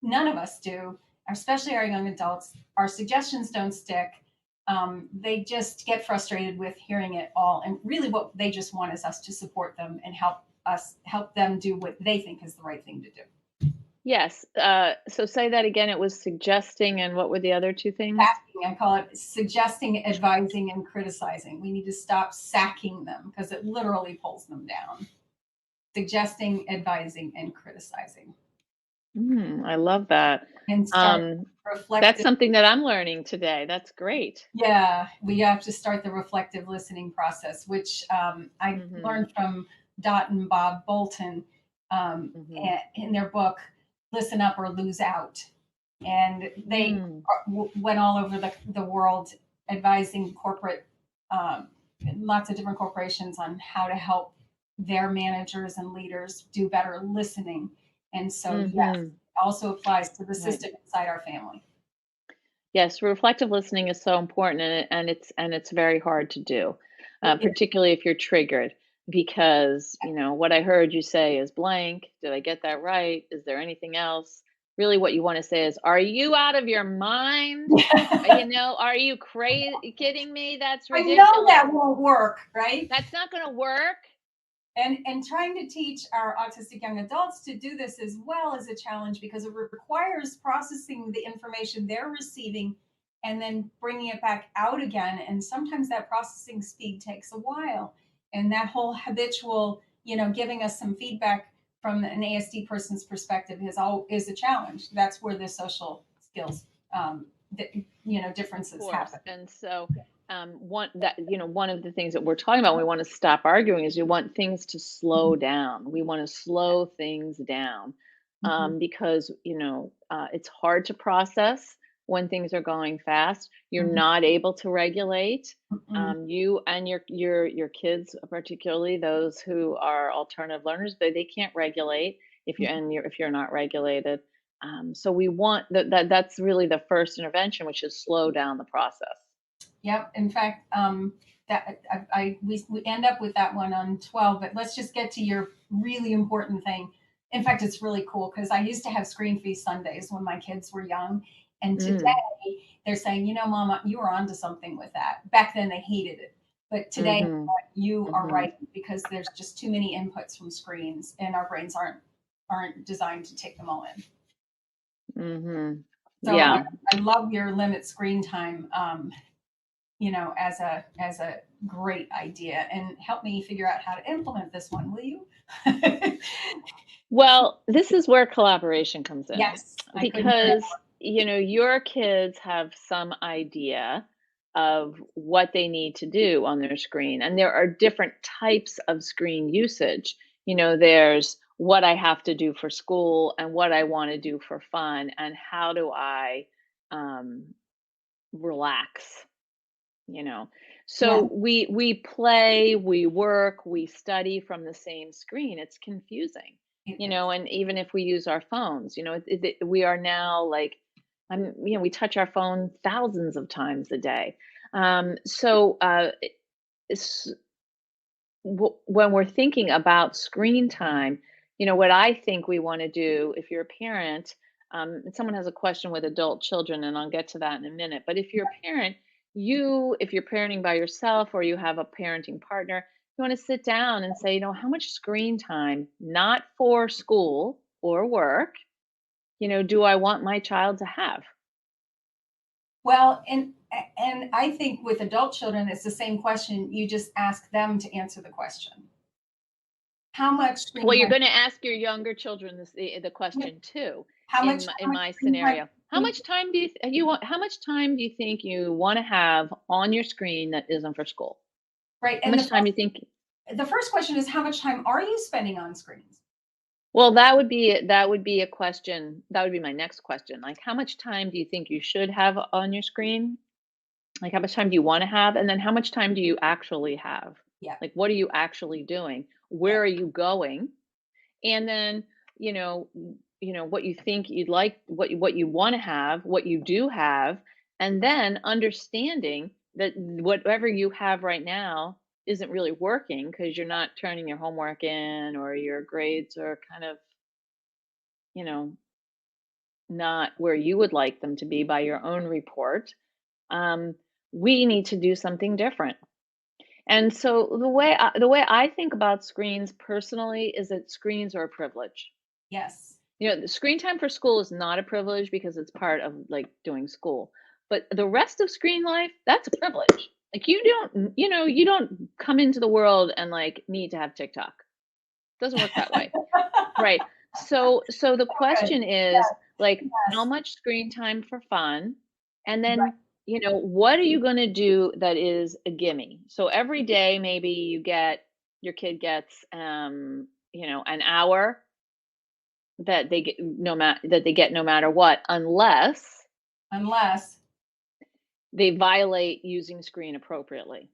none of us do, especially our young adults. Our suggestions don't stick. They just get frustrated with hearing it all. And really, what they just want is us to support them and help them do what they think is the right thing to do. Yes. So say that again. It was suggesting, and what were the other two things? Sacking, I call it suggesting, advising, and criticizing. We need to stop sacking them because it literally pulls them down. Suggesting, advising, and criticizing. I love that. And start Um, that's reflective. something that I'm learning today. That's great. Yeah, we have to start the reflective listening process, which I Hmm. learned from Dot and Bob Bolton Hmm. in their book, Listen Up or Lose Out. And they Mm, went all over the world advising um, lots of different corporations on how to help their managers and leaders do better listening. And so, yes, hmm. it also applies to the Right. system inside our family. Yes, reflective listening is so important, and it's very hard to do, It is. particularly if you're triggered. Because what I heard you say is blank. Did I get that right? Is there anything else? Really, what you want to say is, "Are you out of your mind? Are you crazy? Kidding me? That's I know ridiculous. that won't work, right? That's not going to work." And trying to teach our autistic young adults to do this as well is a challenge because it requires processing the information they're receiving and then bringing it back out again. And sometimes that processing speed takes a while. And that whole habitual, giving us some feedback from an ASD person's perspective is a challenge. That's where the social skills, differences Course. happen. And so, one of the things that we're talking about when we want to stop arguing is we want things to slow down. We want to slow things down, Mhm. because it's hard to process when things are going fast. You're Mhm. not able to regulate. Mhm. You and your kids, particularly those who are alternative learners, they can't regulate if you're not regulated. So we want that's really the first intervention, which is slow down the process. Yep. In fact, that we end up with that one on 12, but let's just get to your really important thing. In fact, it's really cool because I used to have screen-free Sundays when my kids were young, and today Mm, they're saying, Mama, you were onto something with that. Back then they hated it, but today mhm, you are mhm, right because there's just too many inputs from screens, and our brains aren't designed to take them all in. mhm. So Yeah. I love your limit screen time. As a great idea, and help me figure out how to implement this one, will you? Well, this is where collaboration comes in, Yes, I couldn't agree because your kids have some idea of what they need to do on their screen, and there are different types of screen usage. There's what I have to do for school and what I want to do for fun, and how do I um, relax. you know more. so we play, we work, we study from the same screen. It's confusing. Yeah, it is. And even if we use our phones, we are now like, we touch our phone thousands of times a day. It's, when we're thinking about screen time, what I think we want to do, if you're a parent, and someone has a question with adult children, and I'll get to that in a minute. But if you're a parent, if you're parenting by yourself or you have a parenting partner, you want to sit down and say, how much screen time, not for school or work, do I want my child to have? Well, and I think with adult children, it's the same question. You just ask them to answer the question. How much screen Well, you're time? going to ask your younger children the question too. How much In my screen time scenario, how do you much time do you want? How much time do you think you want to have on your screen that isn't for school? right, How and much time do you think? the first question is how much time are you spending on screens? Well, that would be a question. That would be my next question. Like, how much time do you think you should have on your screen? Like, how much time do you want to have? And then how much time do you actually have? Yeah, Like, what are you actually doing? yeah, Where are you going? And then, you know, what you think you'd like, what you want to have, what you do have, and then understanding that whatever you have right now isn't really working because you're not turning your homework in or your grades are kind of, you know, not where you would like them to be by your own report. Um, we need to do something different. And so the way I think about screens personally is that screens are a privilege. yes. The screen time for school is not a privilege because it's part of like doing school. But the rest of screen life, that's a privilege. Like you don't come into the world and like need to have TikTok. Doesn't work that way. Right. So the Good. question is Yes, like how yes, much screen time for fun? And right. then, what are you going to do that is a gimme? So every day maybe your kid gets an hour that they get no matter what, unless Unless, they violate using screen appropriately,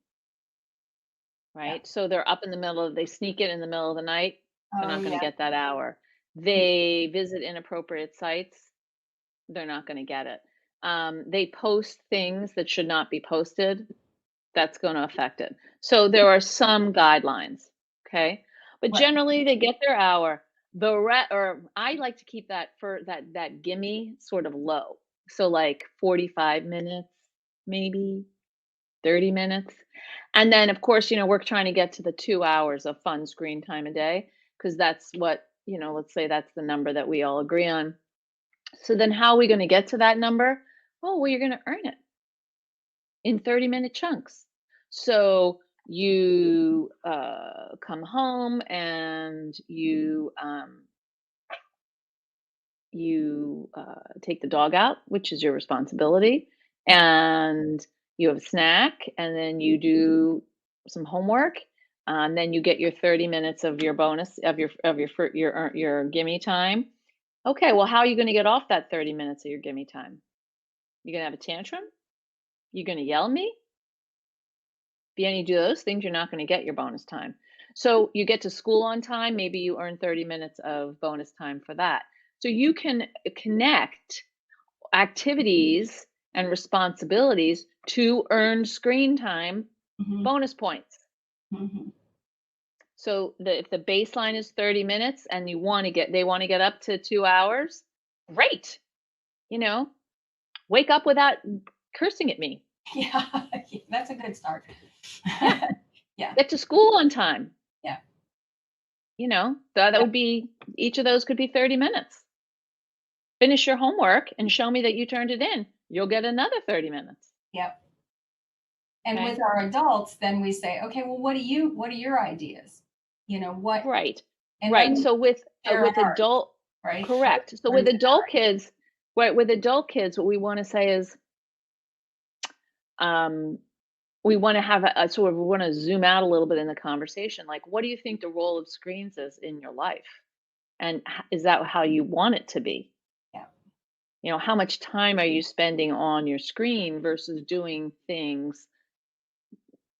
yeah. right? So they're up in the middle of they sneak it in the middle of the night, they're Oh, not gonna yeah. get that hour. Yeah. They visit inappropriate sites, they're not gonna get it. They post things that should not be posted, that's gonna affect it. So there are some guidelines, okay? But Right. generally, they get their hour. Or I like to keep that gimme sort of low. So like 45 minutes, maybe 30 minutes. And then of course, we're trying to get to the 2 hours of fun screen time a day because that's what, let's say that's the number that we all agree on. So then how are we going to get to that number? Oh, well, you're going to earn it in 30-minute chunks. So you come home and you take the dog out, which is your responsibility, Yeah. and you have a snack, and then you do some homework. And then you get your 30 minutes of your bonus your gimme time. Okay, well, how are you going to get off that 30 minutes of your gimme time? You gonna have a tantrum? You gonna yell at me? If you only do those things, you're not going to get your bonus time. So you get to school on time, maybe you earn 30 minutes of bonus time for that. So you can connect activities and responsibilities to earn screen time Mhm, bonus points. mhm. So if the baseline is 30 minutes and they want to get up to 2 hours, great. You know, wake up without cursing at me. Yeah, that's a good start. Yeah. Yeah, Get to school on time. yeah, That yeah, would be each of those could be 30 minutes. Finish your homework and show me that you turned it in. You'll get another 30 minutes. yeah. And with Okay. our adults, then we say, okay, well, what are your ideas? What, Right. and then Right. we So share with ours, adult right? correct. So with Friends and adult kids, right, with adult kids, what we want to say is um we want to have a sort of we want to zoom out a little bit in the conversation. Like, what do you think the role of screens is in your life? And is that how you want it to be? yeah, How much time are you spending on your screen versus doing things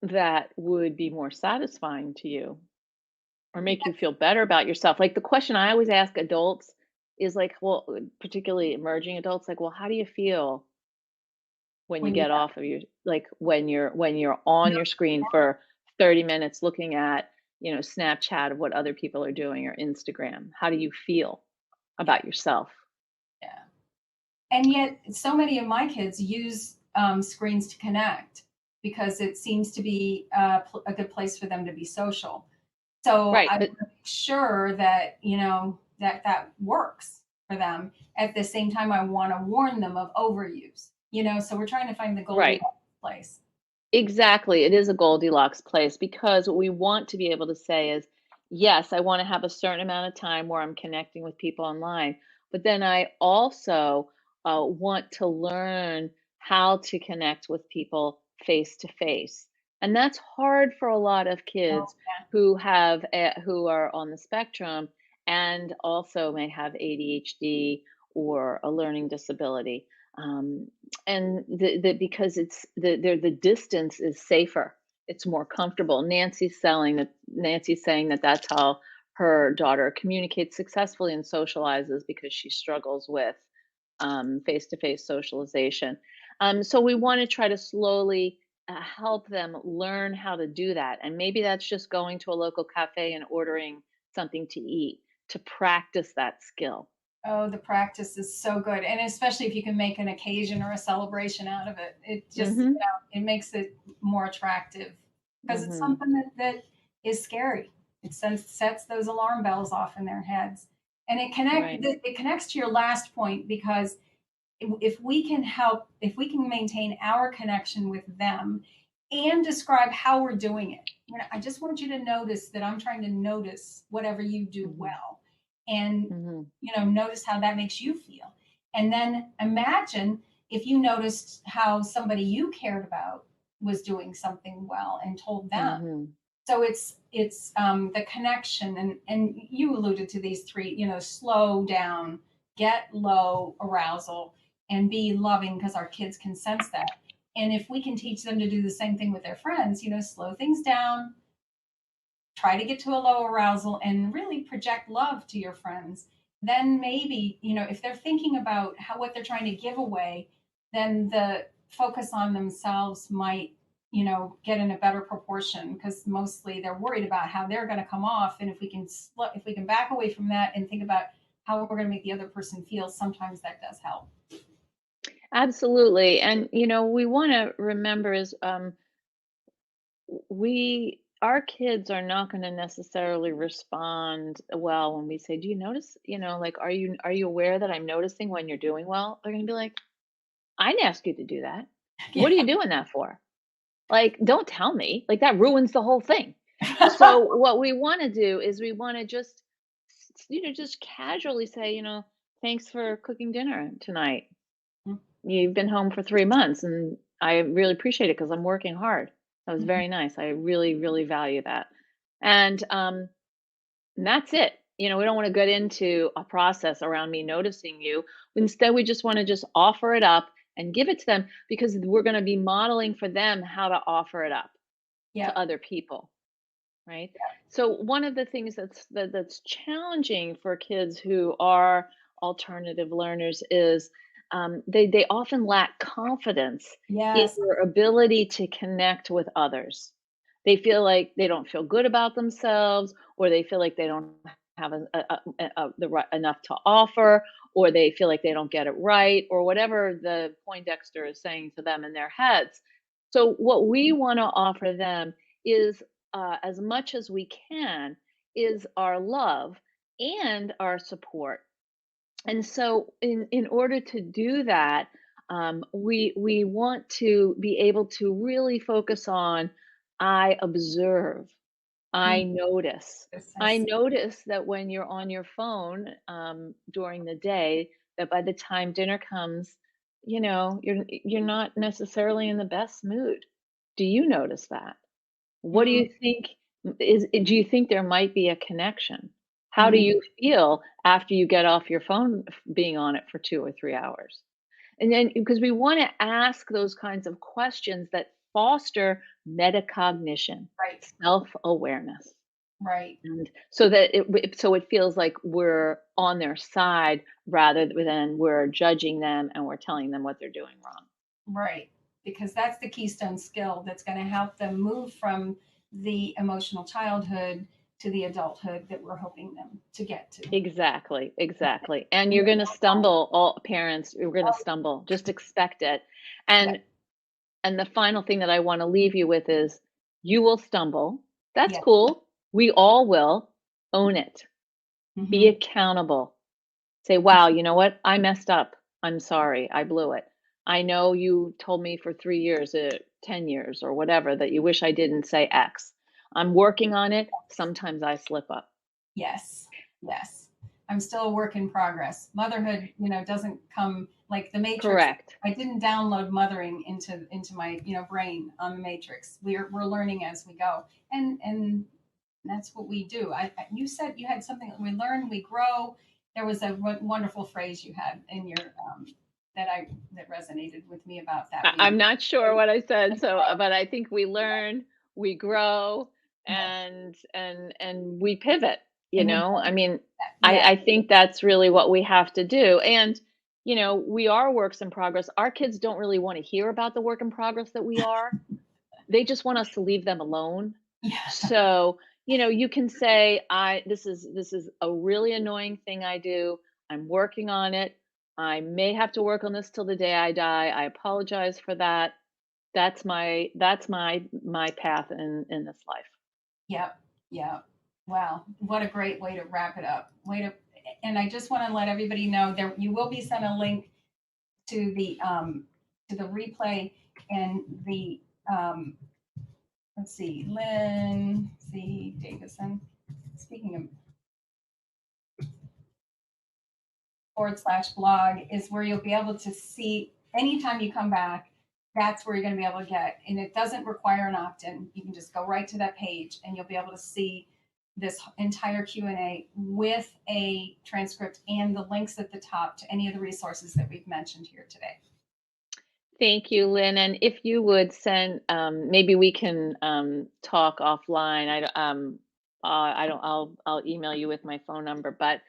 that would be more satisfying to you or make you feel better about yourself? Like the question I always ask adults is like, well, particularly emerging adults, like, well, how do you feel when you when you get off of your like when you're on your screen for 30 minutes looking at, Snapchat of what other people are doing or Instagram? How do you feel yeah, about yourself? yeah. And yet, so many of my kids use screens to connect because it seems to be a good place for them to be social. So Right, I want but to make sure that that works for them. At the same time, I want to warn them of overuse. So we're trying to find the right. Goldilocks place. Exactly. It is a Goldilocks place because what we want to be able to say is, yes, I want to have a certain amount of time where I'm connecting with people online. But then I also want to learn how to connect with people face to face. And that's hard for a lot of Oh, kids who are on the spectrum and also may have ADHD or a learning disability. Um, and because the distance is safer, it's more comfortable. Nancy's saying that that's how her daughter communicates successfully and socializes because she struggles with face-to-face socialization. So we want to try to slowly help them learn how to do that, and maybe that's just going to a local cafe and ordering something to eat to practice that skill. oh, the practice is so good, and especially if you can make an occasion or a celebration out of it, it just, Mm-hmm. it makes it more attractive because it's Mm-hmm. something that is scary. It sets those alarm bells off in their heads, and Right. it connects to your last point because if we can help, if we can maintain our connection with them and describe how we're doing it. I just want you to notice that I'm trying to notice whatever you do Mm-hmm. well and, Mm-hmm. notice how that makes you feel. And then imagine if you noticed how somebody you cared about was doing something well and told them. Mm-hmm. So it's the connection, and you alluded to these three, slow down, get low arousal, and be loving, because our kids can sense that. And if we can teach them to do the same thing with their friends, slow things down, try to get to a low arousal, and really project love to your friends, then maybe, if they're thinking about how what they're trying to give away, then the focus on themselves might, get in a better proportion, because mostly they're worried about how they're going to come off. And if we can back away from that and think about how we're going to make the other person feel, sometimes that does help. Absolutely. And we want to remember is we our kids are not going to necessarily respond well when we say, "Do you notice, like are you aware that I'm noticing when you're doing well?" They're going to be like, "I didn't ask you to do that. What are Yeah. you doing that for? Like, don't tell me. Like that ruins the whole thing." So what we want to do is we want to just casually say, "Thanks for cooking dinner tonight. You've been home for 3 months, and I really appreciate it because 'cause I'm working hard. That was very nice. I really, really value that." And, that's it. We don't wanna get into a process around me noticing you. Instead, we just wanna just offer it up and give it to them because we're gonna be modeling for them how to offer it up Yeah. to other people. Right? So one of the things that's challenging for kids who are alternative learners is they often lack confidence in Yes. their ability to connect with others. They feel like they don't feel good about themselves, or they feel like they don't have the right enough to offer, or they feel like they don't get it right, or whatever the Poindexter is saying to them in their heads. So what we want to offer them is as much as we can is our love and our support. And so in order to do that, we want to be able to really focus on I observe, I Mm, notice. yes, I I see. notice that when you're on your phone during the day, that by the time dinner comes, you're not necessarily in the best mood. Do you notice that? What do Mm, you think do you think there might be a connection? How do mm. you feel after you get off your phone being on it for 2 or 3 hours? And then because we wanna ask those kinds of questions that foster metacognition, Right. self-awareness, Right. and so that it feels like we're on their side rather than we're judging them and we're telling them what they're doing wrong. Right. Because that's the keystone skill that's going to help them move from the emotional childhood to the adulthood that we're hoping them to get to. Exactly, exactly, and And you're they're gonna not alone. stumble, all parents, you're gonna Oh, stumble, just expect it, yeah. and the final thing that I wanna leave you with is, you will stumble, that's Yeah. cool, we all will, own it, be Hmm. accountable, say, "Wow, you know what? I messed up, I'm sorry, I blew it. I know you told me for 3 years, 10 years, or whatever, that you wish I didn't say X. I'm working on it. Sometimes I slip up. Yes, yes. I'm still a work in progress. Motherhood, doesn't come like the Matrix. Correct. I didn't download mothering into my brain on the Matrix. We're learning as we go, and that's what we do. You said you had something. We learn, we grow. There was a wonderful phrase you had in your that resonated with me about that. I'm not sure what I said, We so grow. but I think we learn, we grow, Yes, and we pivot, you and we know? I mean, yeah, I think that's really what we have to do, and, you know, we are works in progress. Our kids don't really wanna hear about the work in progress that we are. They just want us to leave them alone. yeah, So, you know, you can say, I this is a really annoying thing I do. I'm working on it. I may have to work on this till the day I die. I apologize for that. That's my path in this life. yep, yep. Wow, what a great way to wrap it up. And I just want to let everybody know there you will be sent a link to the replay and the let's see, Lynn C. Davison. Speaking of /blog is where you'll be able to see anytime you come back. That's where you're going to be able to get, and it doesn't require an opt-in. You can just go right to that page, and you'll be able to see this entire Q&A with a transcript and the links at the top to any of the resources that we've mentioned here today. Thank you, Lynn. And if you would send, maybe we can talk offline. I don't. I'll email you with my phone number, but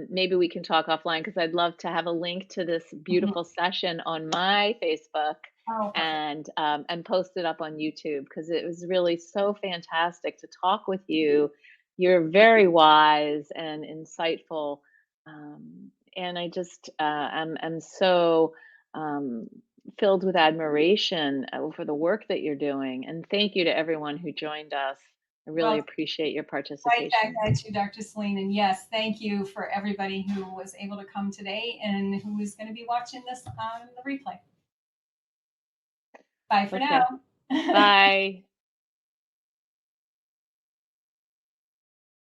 maybe we can talk offline because I'd love to have a link to this Mhm. beautiful session on my Facebook Oh, perfect. and post it up on YouTube because it was really so fantastic to talk with you. You're very wise and insightful, and I just am so. Um, Filled with admiration for the work that you're doing. And thank you to everyone who joined us. I really Well, appreciate your right back participation. at you, Dr. Saline. And yes, thank you for everybody who was able to come today and who is going to be watching this on the replay. Bye for Okay. now. Bye.